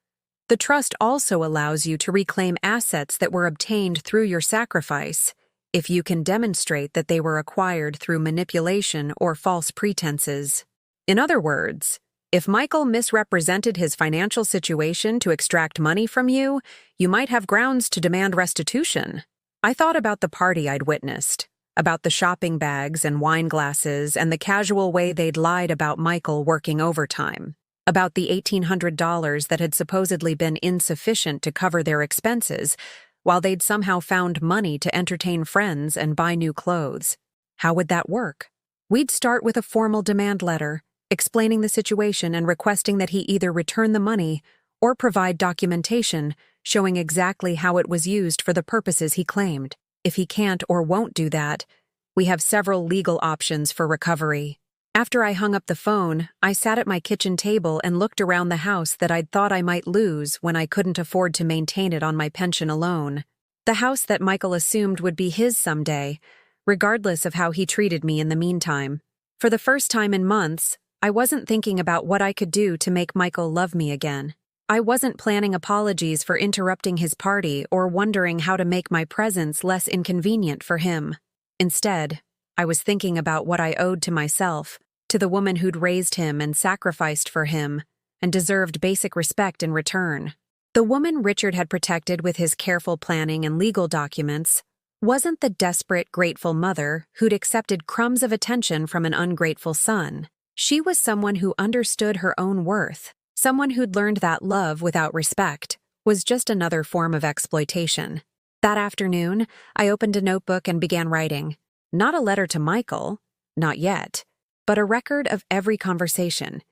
The trust also allows you to reclaim assets that were obtained through your sacrifice, if you can demonstrate that they were acquired through manipulation or false pretenses. In other words, if Michael misrepresented his financial situation to extract money from you, you might have grounds to demand restitution. I thought about the party I'd witnessed, about the shopping bags and wine glasses and the casual way they'd lied about Michael working overtime, about the $1,800 that had supposedly been insufficient to cover their expenses, while they'd somehow found money to entertain friends and buy new clothes. How would that work? We'd start with a formal demand letter, explaining the situation and requesting that he either return the money or provide documentation showing exactly how it was used for the purposes he claimed. If he can't or won't do that, we have several legal options for recovery. After I hung up the phone, I sat at my kitchen table and looked around the house that I'd thought I might lose when I couldn't afford to maintain it on my pension alone. The house that Michael assumed would be his someday, regardless of how he treated me in the meantime. For the first time in months, I wasn't thinking about what I could do to make Michael love me again. I wasn't planning apologies for interrupting his party or wondering how to make my presence less inconvenient for him. Instead, I was thinking about what I owed to myself, to the woman who'd raised him and sacrificed for him, and deserved basic respect in return. The woman Richard had protected with his careful planning and legal documents wasn't the desperate, grateful mother who'd accepted crumbs of attention from an ungrateful son. She was someone who understood her own worth, someone who'd learned that love without respect was just another form of exploitation. That afternoon, I opened a notebook and began writing. Not a letter to Michael, not yet, but a record of every conversation,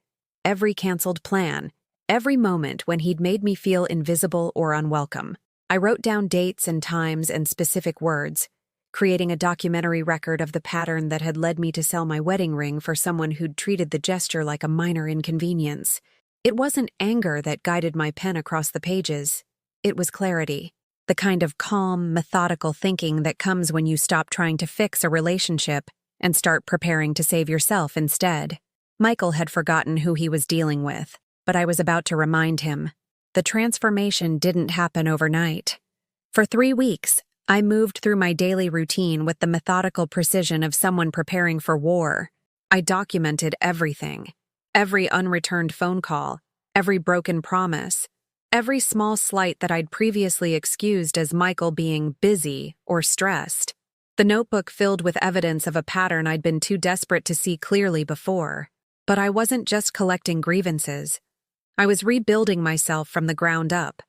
every canceled plan, every moment when he'd made me feel invisible or unwelcome. I wrote down dates and times and specific words, creating a documentary record of the pattern that had led me to sell my wedding ring for someone who'd treated the gesture like a minor inconvenience. It wasn't anger that guided my pen across the pages. It was clarity, the kind of calm, methodical thinking that comes when you stop trying to fix a relationship and start preparing to save yourself instead. Michael had forgotten who he was dealing with, but I was about to remind him. The transformation didn't happen overnight. For 3 weeks, I moved through my daily routine with the methodical precision of someone preparing for war. I documented everything. Every unreturned phone call, every broken promise, every small slight that I'd previously excused as Michael being busy or stressed. The notebook filled with evidence of a pattern I'd been too desperate to see clearly before. But I wasn't just collecting grievances. I was rebuilding myself from the ground up,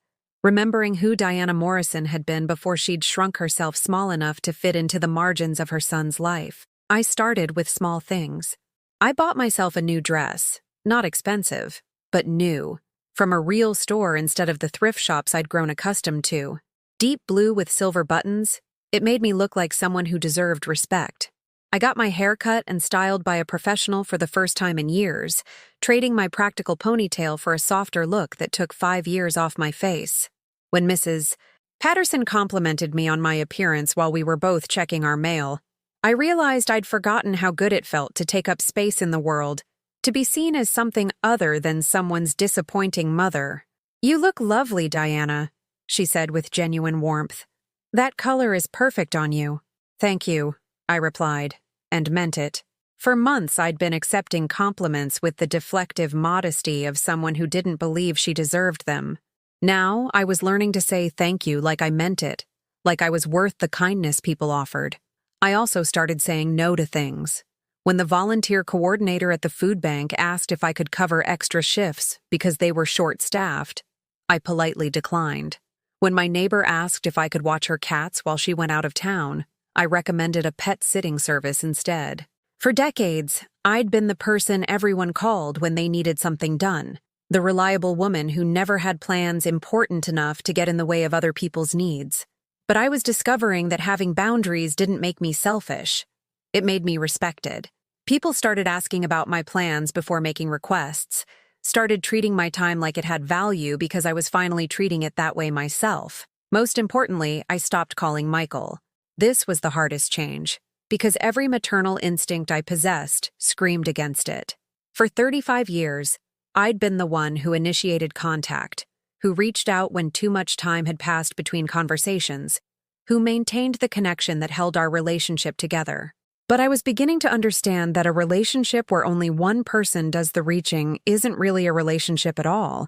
remembering who Diana Morrison had been before she'd shrunk herself small enough to fit into the margins of her son's life. I started with small things. I bought myself a new dress, not expensive, but new, from a real store instead of the thrift shops I'd grown accustomed to. Deep blue with silver buttons, it made me look like someone who deserved respect. I got my hair cut and styled by a professional for the first time in years, trading my practical ponytail for a softer look that took 5 years off my face. When Mrs. Patterson complimented me on my appearance while we were both checking our mail. I realized I'd forgotten how good it felt to take up space in the world, to be seen as something other than someone's disappointing mother. "You look lovely, Diana," she said with genuine warmth. "That color is perfect on you." "Thank you," I replied, and meant it. For months I'd been accepting compliments with the deflective modesty of someone who didn't believe she deserved them. Now I was learning to say thank you like I meant it, like I was worth the kindness people offered. I also started saying no to things. When the volunteer coordinator at the food bank asked if I could cover extra shifts because they were short-staffed, I politely declined. When my neighbor asked if I could watch her cats while she went out of town, I recommended a pet sitting service instead. For decades, I'd been the person everyone called when they needed something done, the reliable woman who never had plans important enough to get in the way of other people's needs. But I was discovering that having boundaries didn't make me selfish. It made me respected. People started asking about my plans before making requests, started treating my time like it had value because I was finally treating it that way myself. Most importantly, I stopped calling Michael. This was the hardest change, because every maternal instinct I possessed screamed against it. For 35 years, I'd been the one who initiated contact, who reached out when too much time had passed between conversations, who maintained the connection that held our relationship together. But I was beginning to understand that a relationship where only one person does the reaching isn't really a relationship at all.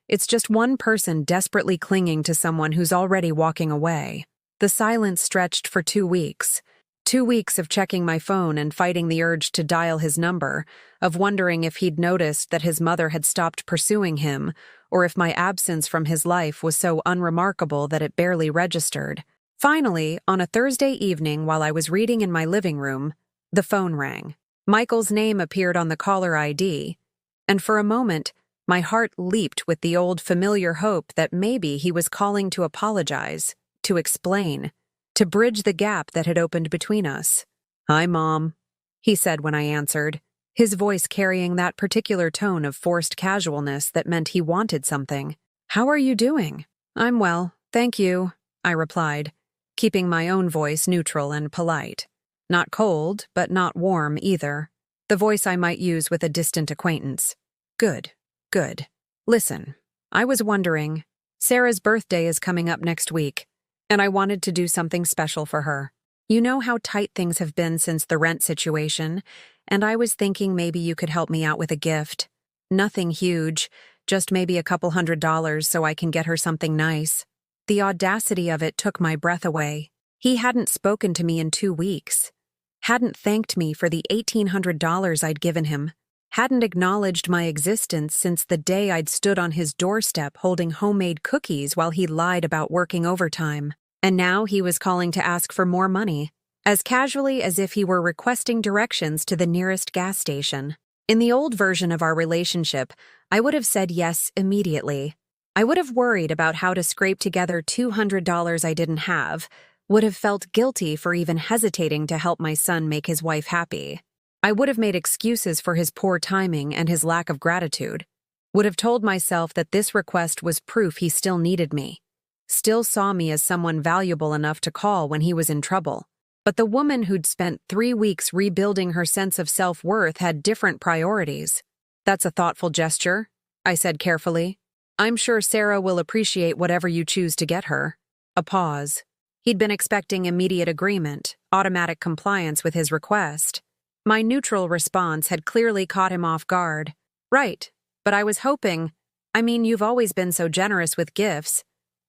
It's just one person desperately clinging to someone who's already walking away. The silence stretched for 2 weeks. 2 weeks of checking my phone and fighting the urge to dial his number, of wondering if he'd noticed that his mother had stopped pursuing him, or if my absence from his life was so unremarkable that it barely registered. Finally, on a Thursday evening while I was reading in my living room, the phone rang. Michael's name appeared on the caller ID, and for a moment, my heart leaped with the old familiar hope that maybe he was calling to apologize, to explain, to bridge the gap that had opened between us. "Hi, Mom," he said when I answered, his voice carrying that particular tone of forced casualness that meant he wanted something. "How are you doing?" "I'm well, thank you," I replied, keeping my own voice neutral and polite. Not cold, but not warm either. The voice I might use with a distant acquaintance. "Good, good. Listen, I was wondering, Sarah's birthday is coming up next week, and I wanted to do something special for her. You know how tight things have been since the rent situation, and I was thinking maybe you could help me out with a gift. Nothing huge, just maybe a couple $100 so I can get her something nice." The audacity of it took my breath away. He hadn't spoken to me in 2 weeks, hadn't thanked me for the $1,800 I'd given him, hadn't acknowledged my existence since the day I'd stood on his doorstep holding homemade cookies while he lied about working overtime. And now he was calling to ask for more money, as casually as if he were requesting directions to the nearest gas station. In the old version of our relationship, I would have said yes immediately. I would have worried about how to scrape together $200 I didn't have, would have felt guilty for even hesitating to help my son make his wife happy. I would have made excuses for his poor timing and his lack of gratitude, would have told myself that this request was proof he still needed me, still saw me as someone valuable enough to call when he was in trouble. But the woman who'd spent 3 weeks rebuilding her sense of self-worth had different priorities. "That's a thoughtful gesture," I said carefully. "I'm sure Sarah will appreciate whatever you choose to get her." A pause. He'd been expecting immediate agreement, automatic compliance with his request. My neutral response had clearly caught him off guard. "Right, but I was hoping, you've always been so generous with gifts,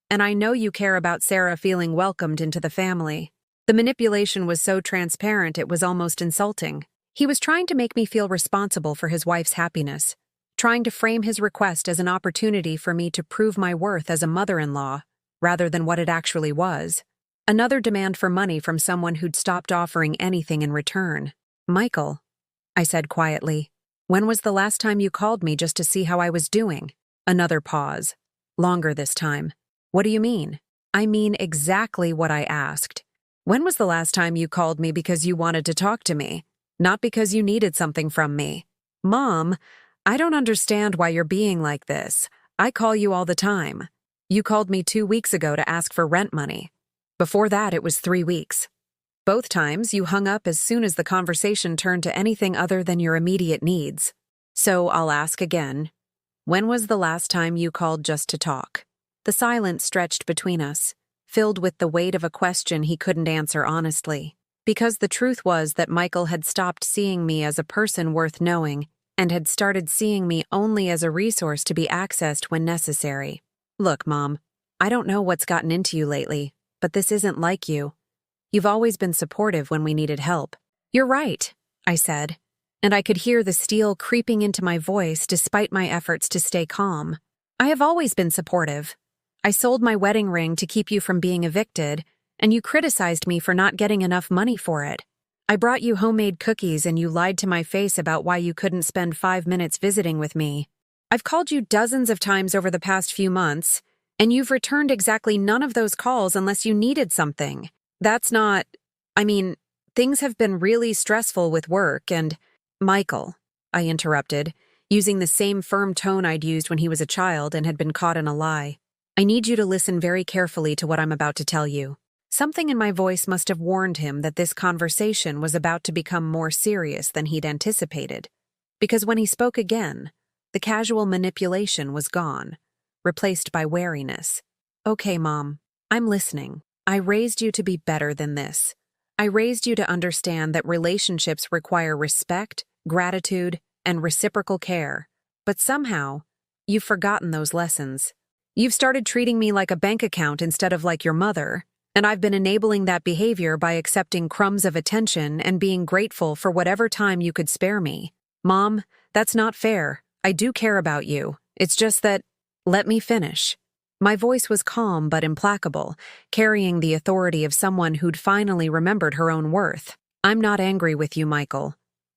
and I know you care about Sarah feeling welcomed into the family." The manipulation was so transparent it was almost insulting. He was trying to make me feel responsible for his wife's happiness, trying to frame his request as an opportunity for me to prove my worth as a mother-in-law, rather than what it actually was. Another demand for money from someone who'd stopped offering anything in return. "Michael," I said quietly, "when was the last time you called me just to see how I was doing?" Another pause. Longer this time. "What do you mean?" "I mean exactly what I asked. When was the last time you called me because you wanted to talk to me, not because you needed something from me?" "Mom, I don't understand why you're being like this. I call you all the time." You called me 2 weeks ago to ask for rent money. Before that, it was 3 weeks. Both times, you hung up as soon as the conversation turned to anything other than your immediate needs. So I'll ask again. When was the last time you called just to talk? The silence stretched between us, filled with the weight of a question he couldn't answer honestly. Because the truth was that Michael had stopped seeing me as a person worth knowing and had started seeing me only as a resource to be accessed when necessary. Look, Mom, I don't know what's gotten into you lately, but this isn't like you. You've always been supportive when we needed help. You're right, I said, and I could hear the steel creeping into my voice despite my efforts to stay calm. I have always been supportive. I sold my wedding ring to keep you from being evicted, and you criticized me for not getting enough money for it. I brought you homemade cookies and you lied to my face about why you couldn't spend 5 minutes visiting with me. I've called you dozens of times over the past few months, and you've returned exactly none of those calls unless you needed something. Things have been really stressful with work and— Michael, I interrupted, using the same firm tone I'd used when he was a child and had been caught in a lie. I need you to listen very carefully to what I'm about to tell you. Something in my voice must have warned him that this conversation was about to become more serious than he'd anticipated. Because when he spoke again, the casual manipulation was gone, replaced by wariness. Okay, Mom, I'm listening. I raised you to be better than this. I raised you to understand that relationships require respect, gratitude, and reciprocal care. But somehow, you've forgotten those lessons. You've started treating me like a bank account instead of like your mother, and I've been enabling that behavior by accepting crumbs of attention and being grateful for whatever time you could spare me. Mom, that's not fair. I do care about you. It's just that— Let me finish. My voice was calm but implacable, carrying the authority of someone who'd finally remembered her own worth. I'm not angry with you, Michael.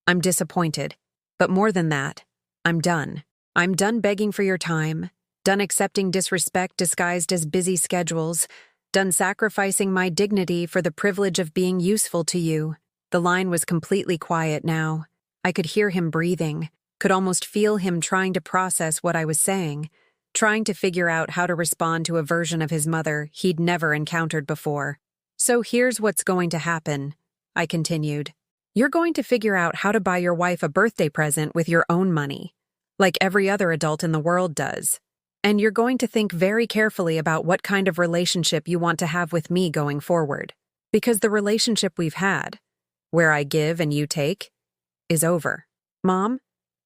I'm disappointed. But more than that, I'm done. I'm done begging for your time, done accepting disrespect disguised as busy schedules, done sacrificing my dignity for the privilege of being useful to you. The line was completely quiet now. I could hear him breathing, could almost feel him trying to process what I was saying, trying to figure out how to respond to a version of his mother he'd never encountered before. So here's what's going to happen, I continued. You're going to figure out how to buy your wife a birthday present with your own money, like every other adult in the world does. And you're going to think very carefully about what kind of relationship you want to have with me going forward. Because the relationship we've had, where I give and you take, is over. Mom,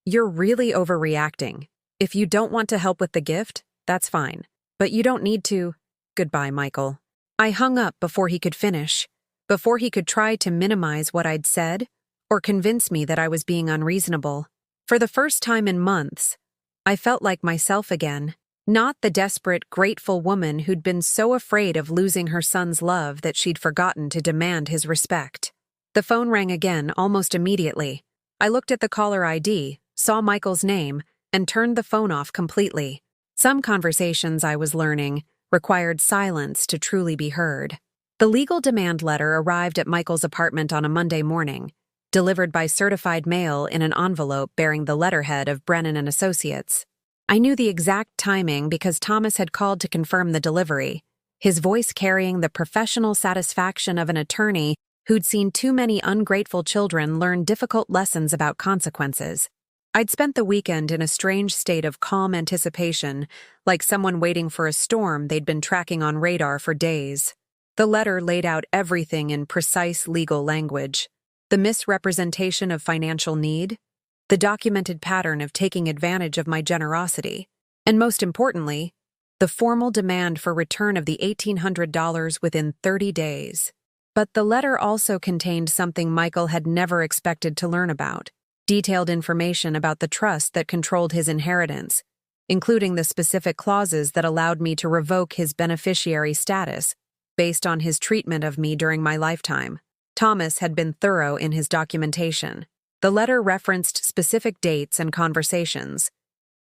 you're really overreacting. If you don't want to help with the gift, that's fine. But you don't need to— Goodbye, Michael. I hung up before he could finish, before he could try to minimize what I'd said or convince me that I was being unreasonable. For the first time in months, I felt like myself again, not the desperate, grateful woman who'd been so afraid of losing her son's love that she'd forgotten to demand his respect. The phone rang again almost immediately. I looked at the caller ID, saw Michael's name, and turned the phone off completely. Some conversations, I was learning, required silence to truly be heard. The legal demand letter arrived at Michael's apartment on a Monday morning, delivered by certified mail in an envelope bearing the letterhead of Brennan & Associates. I knew the exact timing because Thomas had called to confirm the delivery, his voice carrying the professional satisfaction of an attorney who'd seen too many ungrateful children learn difficult lessons about consequences. I'd spent the weekend in a strange state of calm anticipation, like someone waiting for a storm they'd been tracking on radar for days. The letter laid out everything in precise legal language: the misrepresentation of financial need, the documented pattern of taking advantage of my generosity, and most importantly, the formal demand for return of the $1,800 within 30 days. But the letter also contained something Michael had never expected to learn about: detailed information about the trust that controlled his inheritance, including the specific clauses that allowed me to revoke his beneficiary status based on his treatment of me during my lifetime. Thomas had been thorough in his documentation. The letter referenced specific dates and conversations,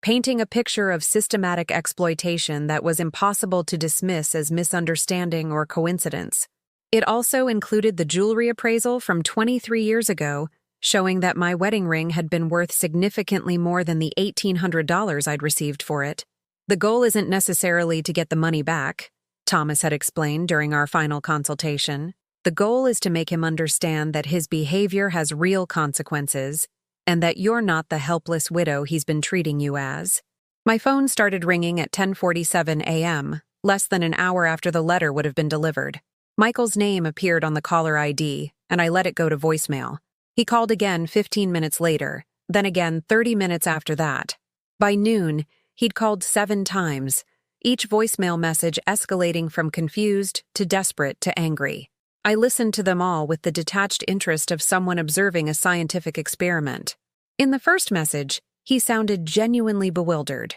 painting a picture of systematic exploitation that was impossible to dismiss as misunderstanding or coincidence. It also included the jewelry appraisal from 23 years ago, showing that my wedding ring had been worth significantly more than the $1,800 I'd received for it. The goal isn't necessarily to get the money back, Thomas had explained during our final consultation. The goal is to make him understand that his behavior has real consequences and that you're not the helpless widow he's been treating you as. My phone started ringing at 10:47 a.m., less than an hour after the letter would have been delivered. Michael's name appeared on the caller ID, and I let it go to voicemail. He called again 15 minutes later, then again 30 minutes after that. By noon, he'd called 7 times, each voicemail message escalating from confused to desperate to angry. I listened to them all with the detached interest of someone observing a scientific experiment. In the first message, he sounded genuinely bewildered.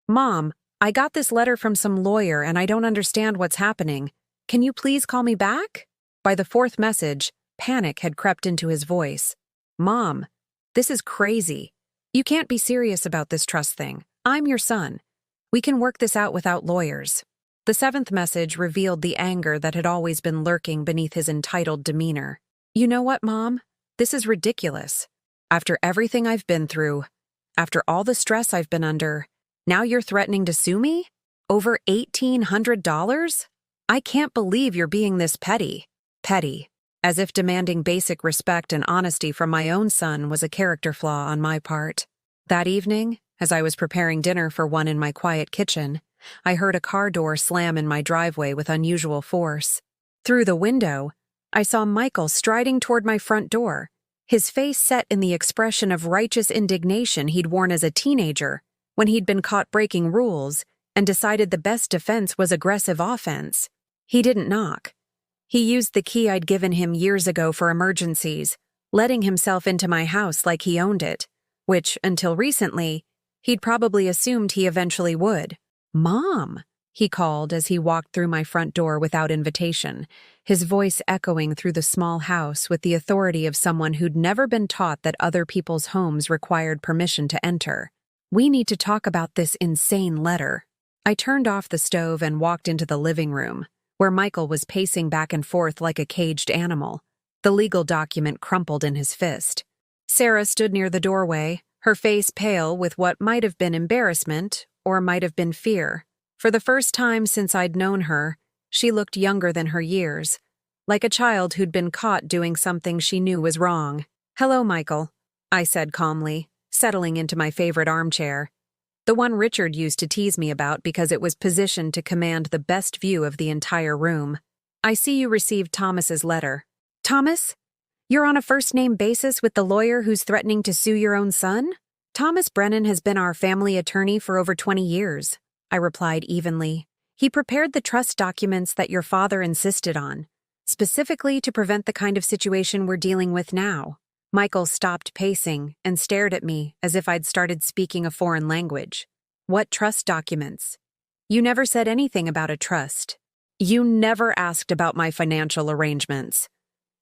"Mom, I got this letter from some lawyer and I don't understand what's happening. Can you please call me back?" By the fourth message, panic had crept into his voice. "Mom, this is crazy. You can't be serious about this trust thing. I'm your son. We can work this out without lawyers." The seventh message revealed the anger that had always been lurking beneath his entitled demeanor. "You know what, Mom? This is ridiculous. After everything I've been through, after all the stress I've been under, now you're threatening to sue me? Over $1,800? I can't believe you're being this petty." Petty, as if demanding basic respect and honesty from my own son was a character flaw on my part. That evening, as I was preparing dinner for one in my quiet kitchen, I heard a car door slam in my driveway with unusual force. Through the window, I saw Michael striding toward my front door, his face set in the expression of righteous indignation he'd worn as a teenager when he'd been caught breaking rules and decided the best defense was aggressive offense. He didn't knock. He used the key I'd given him years ago for emergencies, letting himself into my house like he owned it, which, until recently, he'd probably assumed he eventually would. "Mom," he called as he walked through my front door without invitation, his voice echoing through the small house with the authority of someone who'd never been taught that other people's homes required permission to enter. "We need to talk about this insane letter." I turned off the stove and walked into the living room, where Michael was pacing back and forth like a caged animal, the legal document crumpled in his fist. Sarah stood near the doorway, her face pale with what might have been embarrassment or might have been fear. For the first time since I'd known her, she looked younger than her years, like a child who'd been caught doing something she knew was wrong. "Hello, Michael," I said calmly, settling into my favorite armchair, the one Richard used to tease me about because it was positioned to command the best view of the entire room. "I see you received Thomas's letter." "Thomas? You're on a first-name basis with the lawyer who's threatening to sue your own son?" "Thomas Brennan has been our family attorney for over 20 years, I replied evenly. "He prepared the trust documents that your father insisted on, specifically to prevent the kind of situation we're dealing with now." Michael stopped pacing and stared at me as if I'd started speaking a foreign language. "What trust documents? You never said anything about a trust. You never asked about my financial arrangements.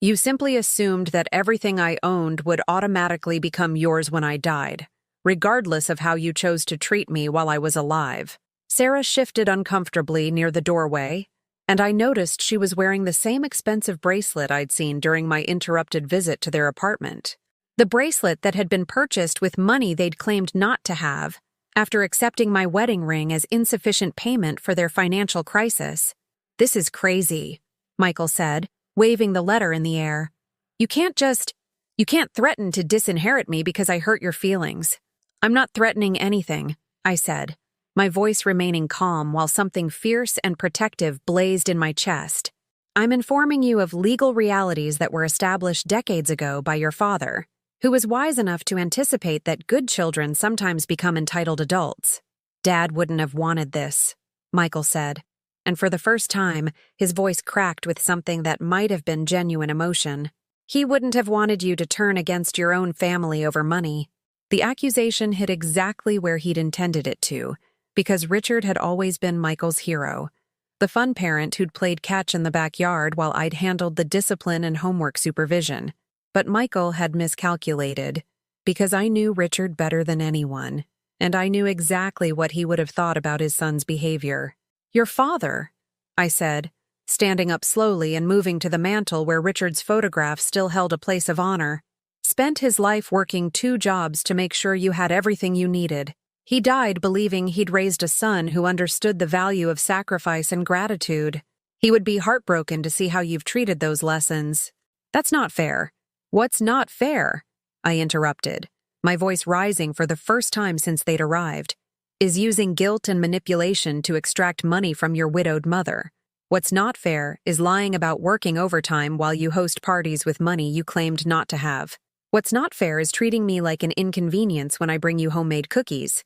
You simply assumed that everything I owned would automatically become yours when I died, regardless of how you chose to treat me while I was alive." Sarah shifted uncomfortably near the doorway, and I noticed she was wearing the same expensive bracelet I'd seen during my interrupted visit to their apartment. The bracelet that had been purchased with money they'd claimed not to have, after accepting my wedding ring as insufficient payment for their financial crisis. "This is crazy," Michael said, waving the letter in the air. You can't threaten to disinherit me because I hurt your feelings." "I'm not threatening anything," I said, my voice remaining calm while something fierce and protective blazed in my chest. "I'm informing you of legal realities that were established decades ago by your father, who was wise enough to anticipate that good children sometimes become entitled adults." "Dad wouldn't have wanted this," Michael said, and for the first time, his voice cracked with something that might have been genuine emotion. "He wouldn't have wanted you to turn against your own family over money." The accusation hit exactly where he'd intended it to, because Richard had always been Michael's hero, the fun parent who'd played catch in the backyard while I'd handled the discipline and homework supervision. But Michael had miscalculated, because I knew Richard better than anyone, and I knew exactly what he would have thought about his son's behavior. "Your father," I said, standing up slowly and moving to the mantel where Richard's photograph still held a place of honor, "spent his life working 2 jobs to make sure you had everything you needed. He died believing he'd raised a son who understood the value of sacrifice and gratitude. He would be heartbroken to see how you've treated those lessons. That's not fair. What's not fair? I interrupted, my voice rising for the first time since they'd arrived, is using guilt and manipulation to extract money from your widowed mother. What's not fair is lying about working overtime while you host parties with money you claimed not to have. What's not fair is treating me like an inconvenience when I bring you homemade cookies,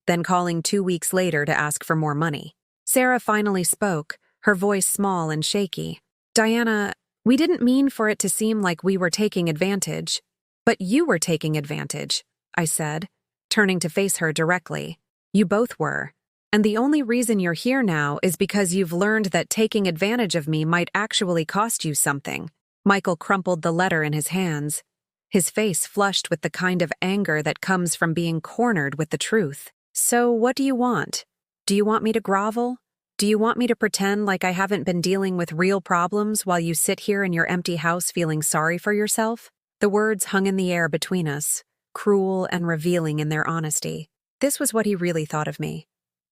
then calling 2 weeks later to ask for more money. Sarah finally spoke, her voice small and shaky. Diana, we didn't mean for it to seem like we were taking advantage. But you were taking advantage, I said, turning to face her directly. You both were. And the only reason you're here now is because you've learned that taking advantage of me might actually cost you something. Michael crumpled the letter in his hands, his face flushed with the kind of anger that comes from being cornered with the truth. So what do you want? Do you want me to grovel? Do you want me to pretend like I haven't been dealing with real problems while you sit here in your empty house feeling sorry for yourself? The words hung in the air between us, cruel and revealing in their honesty. This was what he really thought of me.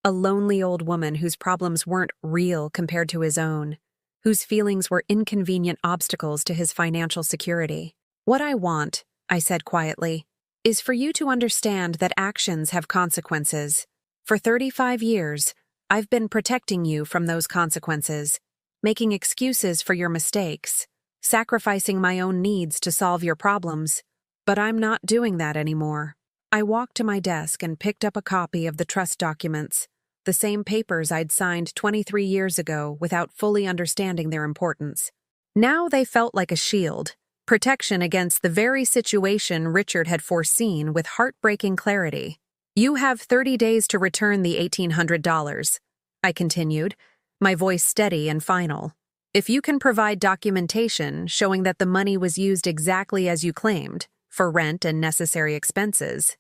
A lonely old woman whose problems weren't real compared to his own, whose feelings were inconvenient obstacles to his financial security. What I want, I said quietly, is for you to understand that actions have consequences. For 35 years, I've been protecting you from those consequences, making excuses for your mistakes, sacrificing my own needs to solve your problems. But I'm not doing that anymore. I walked to my desk and picked up a copy of the trust documents, the same papers I'd signed 23 years ago without fully understanding their importance. Now they felt like a shield, protection against the very situation Richard had foreseen with heartbreaking clarity. You have 30 days to return the $1,800, I continued, my voice steady and final. If you can provide documentation showing that the money was used exactly as you claimed, for rent and necessary expenses,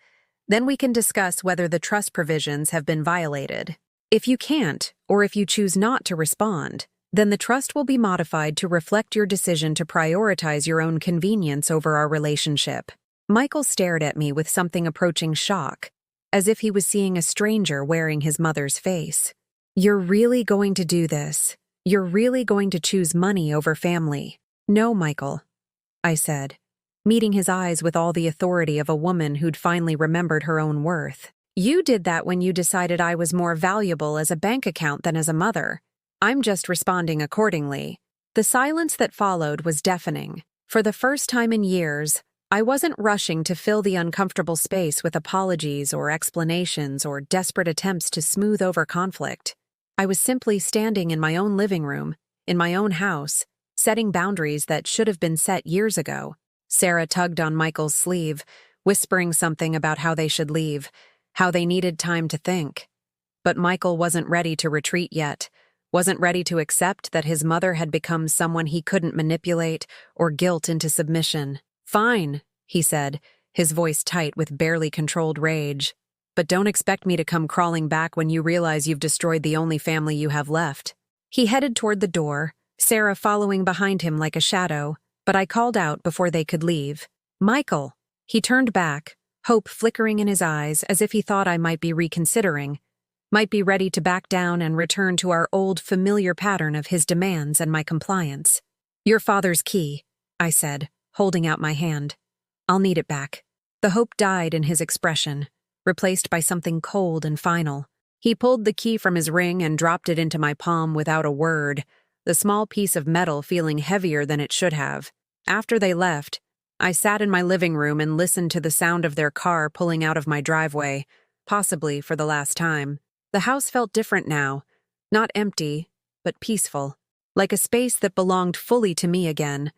then we can discuss whether the trust provisions have been violated. If you can't, or if you choose not to respond, then the trust will be modified to reflect your decision to prioritize your own convenience over our relationship. Michael stared at me with something approaching shock, as if he was seeing a stranger wearing his mother's face. You're really going to do this? You're really going to choose money over family? No, Michael, I said, meeting his eyes with all the authority of a woman who'd finally remembered her own worth. You did that when you decided I was more valuable as a bank account than as a mother. I'm just responding accordingly. The silence that followed was deafening. For the first time in years, I wasn't rushing to fill the uncomfortable space with apologies or explanations or desperate attempts to smooth over conflict. I was simply standing in my own living room, in my own house, setting boundaries that should have been set years ago. Sarah tugged on Michael's sleeve, whispering something about how they should leave, how they needed time to think. But Michael wasn't ready to retreat yet, wasn't ready to accept that his mother had become someone he couldn't manipulate or guilt into submission. Fine, he said, his voice tight with barely controlled rage. But don't expect me to come crawling back when you realize you've destroyed the only family you have left. He headed toward the door, Sarah following behind him like a shadow, but I called out before they could leave. Michael! He turned back, hope flickering in his eyes as if he thought I might be reconsidering, might be ready to back down and return to our old familiar pattern of his demands and my compliance. Your father's key, I said, holding out my hand. I'll need it back. The hope died in his expression, replaced by something cold and final. He pulled the key from his ring and dropped it into my palm without a word, the small piece of metal feeling heavier than it should have. After they left, I sat in my living room and listened to the sound of their car pulling out of my driveway, possibly for the last time. The house felt different now, not empty, but peaceful, like a space that belonged fully to me again,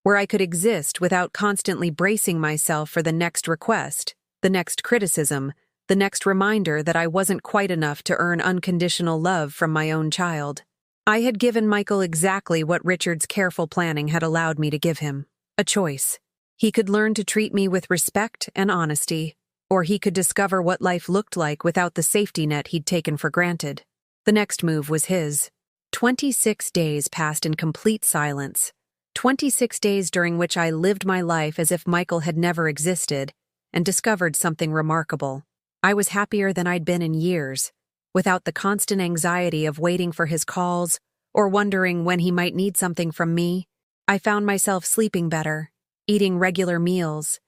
where I could exist without constantly bracing myself for the next request, the next criticism, the next reminder that I wasn't quite enough to earn unconditional love from my own child. I had given Michael exactly what Richard's careful planning had allowed me to give him, a choice. He could learn to treat me with respect and honesty, or he could discover what life looked like without the safety net he'd taken for granted. The next move was his. 26 days passed in complete silence, 26 days during which I lived my life as if Michael had never existed, and discovered something remarkable. I was happier than I'd been in years, without the constant anxiety of waiting for his calls or wondering when he might need something from me. I found myself sleeping better, eating regular meals,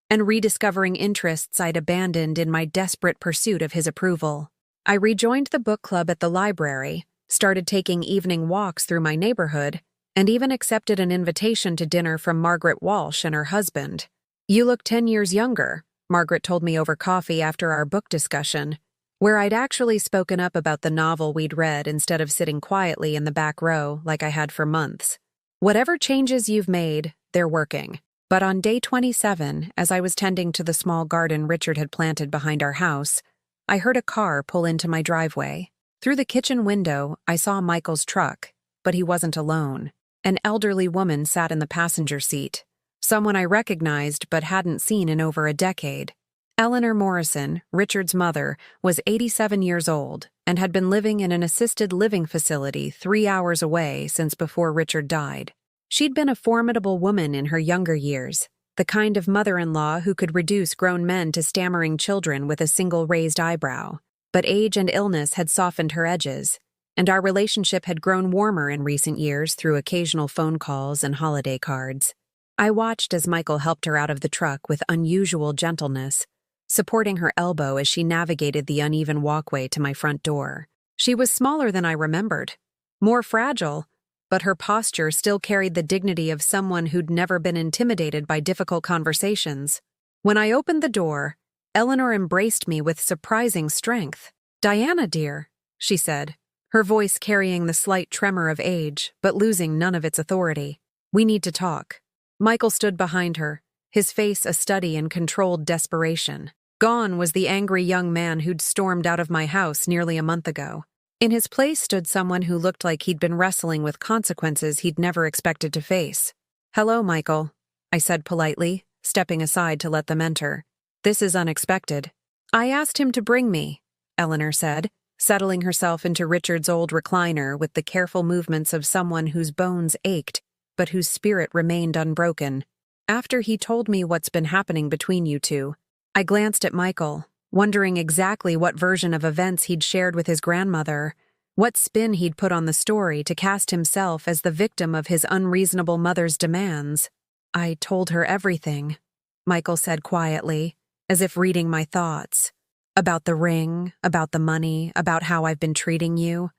and rediscovering interests I'd abandoned in my desperate pursuit of his approval. I rejoined the book club at the library, started taking evening walks through my neighborhood, and even accepted an invitation to dinner from Margaret Walsh and her husband. "You look 10 years younger," Margaret told me over coffee after our book discussion, where I'd actually spoken up about the novel we'd read instead of sitting quietly in the back row like I had for months. "Whatever changes you've made, they're working." But on day 27, as I was tending to the small garden Richard had planted behind our house, I heard a car pull into my driveway. Through the kitchen window, I saw Michael's truck, but he wasn't alone. An elderly woman sat in the passenger seat, someone I recognized but hadn't seen in over a decade. Eleanor Morrison, Richard's mother, was 87 years old and had been living in an assisted living facility 3 hours away since before Richard died. She'd been a formidable woman in her younger years, the kind of mother-in-law who could reduce grown men to stammering children with a single raised eyebrow. But age and illness had softened her edges, and our relationship had grown warmer in recent years through occasional phone calls and holiday cards. I watched as Michael helped her out of the truck with unusual gentleness, supporting her elbow as she navigated the uneven walkway to my front door. She was smaller than I remembered, more fragile, but her posture still carried the dignity of someone who'd never been intimidated by difficult conversations. When I opened the door, Eleanor embraced me with surprising strength. "Diana, dear," she said, her voice carrying the slight tremor of age, but losing none of its authority. "We need to talk." Michael stood behind her, his face a study in controlled desperation. Gone was the angry young man who'd stormed out of my house nearly a month ago. In his place stood someone who looked like he'd been wrestling with consequences he'd never expected to face. "Hello, Michael," I said politely, stepping aside to let them enter. "This is unexpected." "I asked him to bring me," Eleanor said, settling herself into Richard's old recliner with the careful movements of someone whose bones ached, but whose spirit remained unbroken. "After he told me what's been happening between you two." I glanced at Michael, wondering exactly what version of events he'd shared with his grandmother, what spin he'd put on the story to cast himself as the victim of his unreasonable mother's demands. "I told her everything," Michael said quietly, as if reading my thoughts. "About the ring, about the money, about how I've been treating you,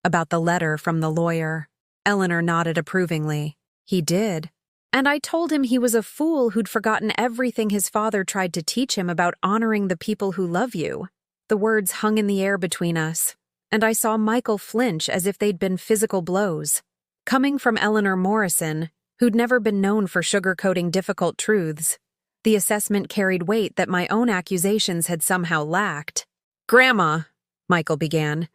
about the letter from the lawyer." Eleanor nodded approvingly. "He did. And I told him he was a fool who'd forgotten everything his father tried to teach him about honoring the people who love you." The words hung in the air between us, and I saw Michael flinch as if they'd been physical blows. Coming from Eleanor Morrison, who'd never been known for sugarcoating difficult truths, the assessment carried weight that my own accusations had somehow lacked. "Grandma," Michael began,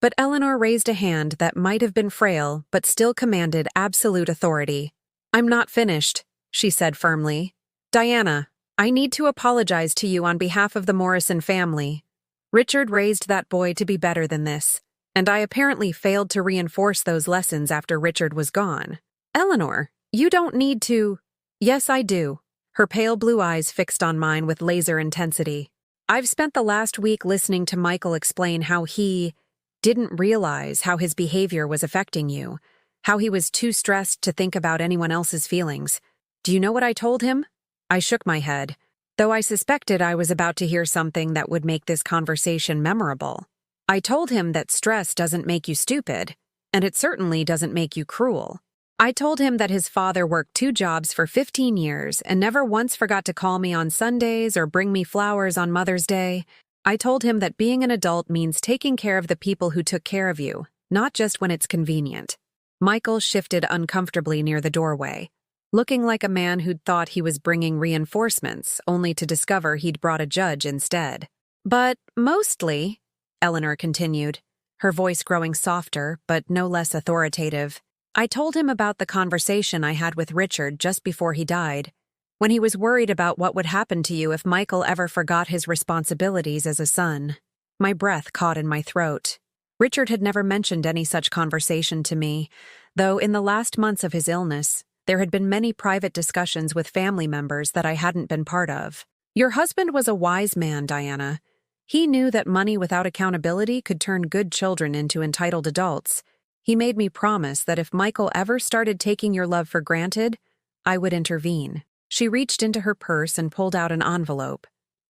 but Eleanor raised a hand that might have been frail but still commanded absolute authority. "I'm not finished," she said firmly. "Diana, I need to apologize to you on behalf of the Morrison family. Richard raised that boy to be better than this, and I apparently failed to reinforce those lessons after Richard was gone." "Eleanor, you don't need to—" "Yes, I do," her pale blue eyes fixed on mine with laser intensity. "I've spent the last week listening to Michael explain how he didn't realize how his behavior was affecting you, how he was too stressed to think about anyone else's feelings. Do you know what I told him?" I shook my head, though I suspected I was about to hear something that would make this conversation memorable. "I told him that stress doesn't make you stupid, and it certainly doesn't make you cruel. I told him that his father worked 2 jobs for 15 years and never once forgot to call me on Sundays or bring me flowers on Mother's Day. I told him that being an adult means taking care of the people who took care of you, not just when it's convenient." Michael shifted uncomfortably near the doorway, looking like a man who'd thought he was bringing reinforcements, only to discover he'd brought a judge instead. "But mostly," Eleanor continued, her voice growing softer but no less authoritative, "I told him about the conversation I had with Richard just before he died, when he was worried about what would happen to you if Michael ever forgot his responsibilities as a son." My breath caught in my throat. Richard had never mentioned any such conversation to me, though in the last months of his illness, there had been many private discussions with family members that I hadn't been part of. "Your husband was a wise man, Diana. He knew that money without accountability could turn good children into entitled adults. He made me promise that if Michael ever started taking your love for granted, I would intervene. She reached into her purse and pulled out an envelope,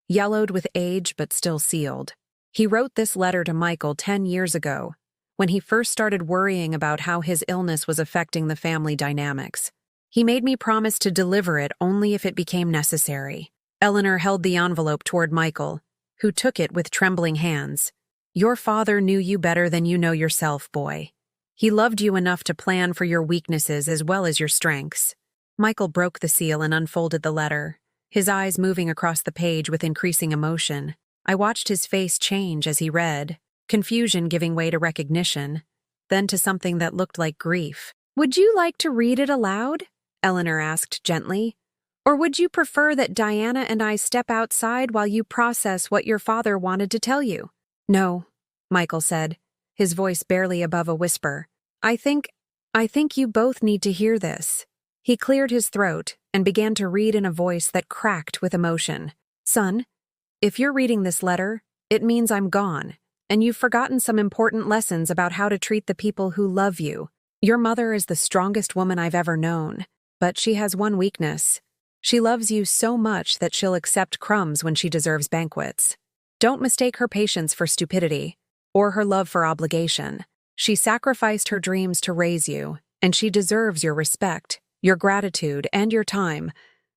yellowed with age but still sealed. He wrote this letter to Michael 10 years ago, when he first started worrying about how his illness was affecting the family dynamics. He made me promise to deliver it only if it became necessary. Eleanor held the envelope toward Michael, who took it with trembling hands. Your father knew you better than you know yourself, boy. He loved you enough to plan for your weaknesses as well as your strengths. Michael broke the seal and unfolded the letter, his eyes moving across the page with increasing emotion. I watched his face change as he read, confusion giving way to recognition, then to something that looked like grief. Would you like to read it aloud? Eleanor asked gently. Or would you prefer that Diana and I step outside while you process what your father wanted to tell you? No, Michael said, his voice barely above a whisper. I think you both need to hear this. He cleared his throat and began to read in a voice that cracked with emotion. Son, if you're reading this letter, it means I'm gone, and you've forgotten some important lessons about how to treat the people who love you. Your mother is the strongest woman I've ever known, but she has one weakness. She loves you so much that she'll accept crumbs when she deserves banquets. Don't mistake her patience for stupidity, or her love for obligation. She sacrificed her dreams to raise you, and she deserves your respect, your gratitude, and your time,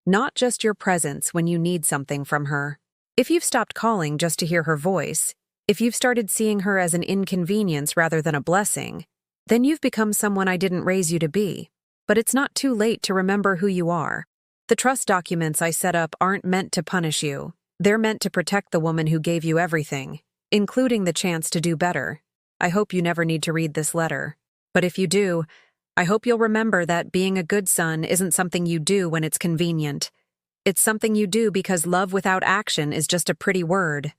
not just your presence when you need something from her. If you've stopped calling just to hear her voice, if you've started seeing her as an inconvenience rather than a blessing, then you've become someone I didn't raise you to be. But it's not too late to remember who you are. The trust documents I set up aren't meant to punish you. They're meant to protect the woman who gave you everything, including the chance to do better. I hope you never need to read this letter. But if you do, I hope you'll remember that being a good son isn't something you do when it's convenient. It's something you do because love without action is just a pretty word.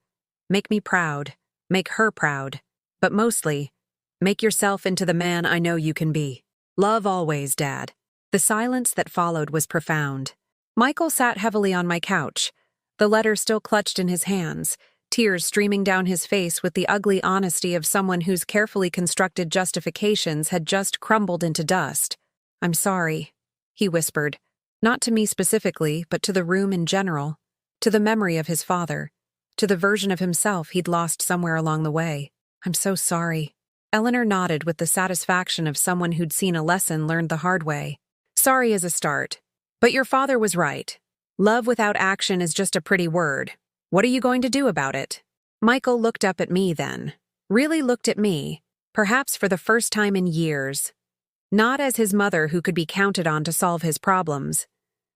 Make me proud. Make her proud. But mostly, make yourself into the man I know you can be. Love always, Dad. The silence that followed was profound. Michael sat heavily on my couch, the letter still clutched in his hands, tears streaming down his face with the ugly honesty of someone whose carefully constructed justifications had just crumbled into dust. I'm sorry, he whispered, not to me specifically, but to the room in general, to the memory of his father, to the version of himself he'd lost somewhere along the way. I'm so sorry. Eleanor nodded with the satisfaction of someone who'd seen a lesson learned the hard way. Sorry is a start. But your father was right. Love without action is just a pretty word. What are you going to do about it? Michael looked up at me then. Really looked at me, perhaps for the first time in years. Not as his mother who could be counted on to solve his problems.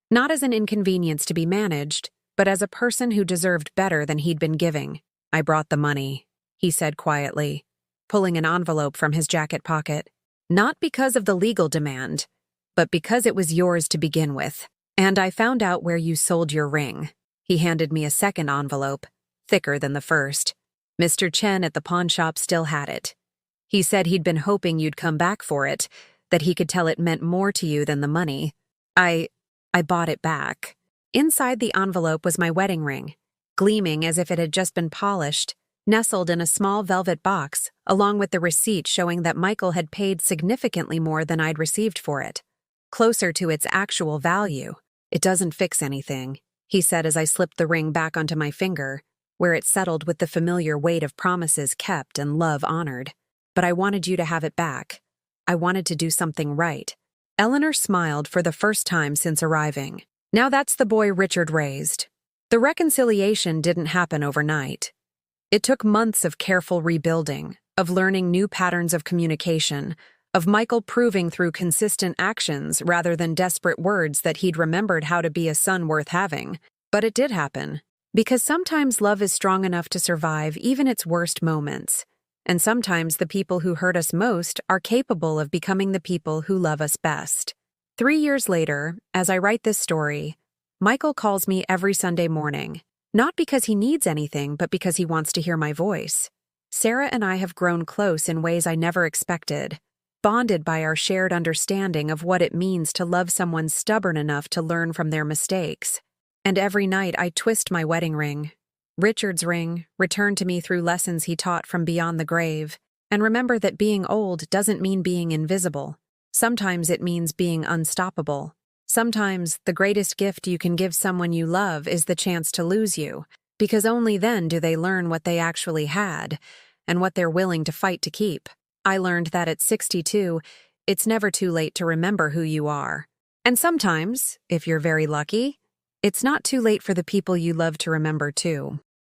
Not as an inconvenience to be managed, but as a person who deserved better than he'd been giving. I brought the money, he said quietly, pulling an envelope from his jacket pocket. Not because of the legal demand, but because it was yours to begin with. And I found out where you sold your ring. He handed me a second envelope, thicker than the first. Mr. Chen at the pawn shop still had it. He said he'd been hoping you'd come back for it, that he could tell it meant more to you than the money. I bought it back. Inside the envelope was my wedding ring, gleaming as if it had just been polished, nestled in a small velvet box, along with the receipt showing that Michael had paid significantly more than I'd received for it. Closer to its actual value. It doesn't fix anything, he said as I slipped the ring back onto my finger, where it settled with the familiar weight of promises kept and love honored. But I wanted you to have it back. I wanted to do something right. Eleanor smiled for the first time since arriving. Now that's the boy Richard raised. The reconciliation didn't happen overnight. It took months of careful rebuilding, of learning new patterns of communication, of Michael proving through consistent actions rather than desperate words that he'd remembered how to be a son worth having. But it did happen. Because sometimes love is strong enough to survive even its worst moments. And sometimes the people who hurt us most are capable of becoming the people who love us best. 3 years later, as I write this story, Michael calls me every Sunday morning. Not because he needs anything, but because he wants to hear my voice. Sarah and I have grown close in ways I never expected. Bonded by our shared understanding of what it means to love someone stubborn enough to learn from their mistakes. And every night I twist my wedding ring, Richard's ring returned to me through lessons he taught from beyond the grave. And remember that being old doesn't mean being invisible. Sometimes it means being unstoppable. Sometimes the greatest gift you can give someone you love is the chance to lose you, because only then do they learn what they actually had and what they're willing to fight to keep. I learned that at 62, it's never too late to remember who you are. And sometimes, if you're very lucky, it's not too late for the people you love to remember too.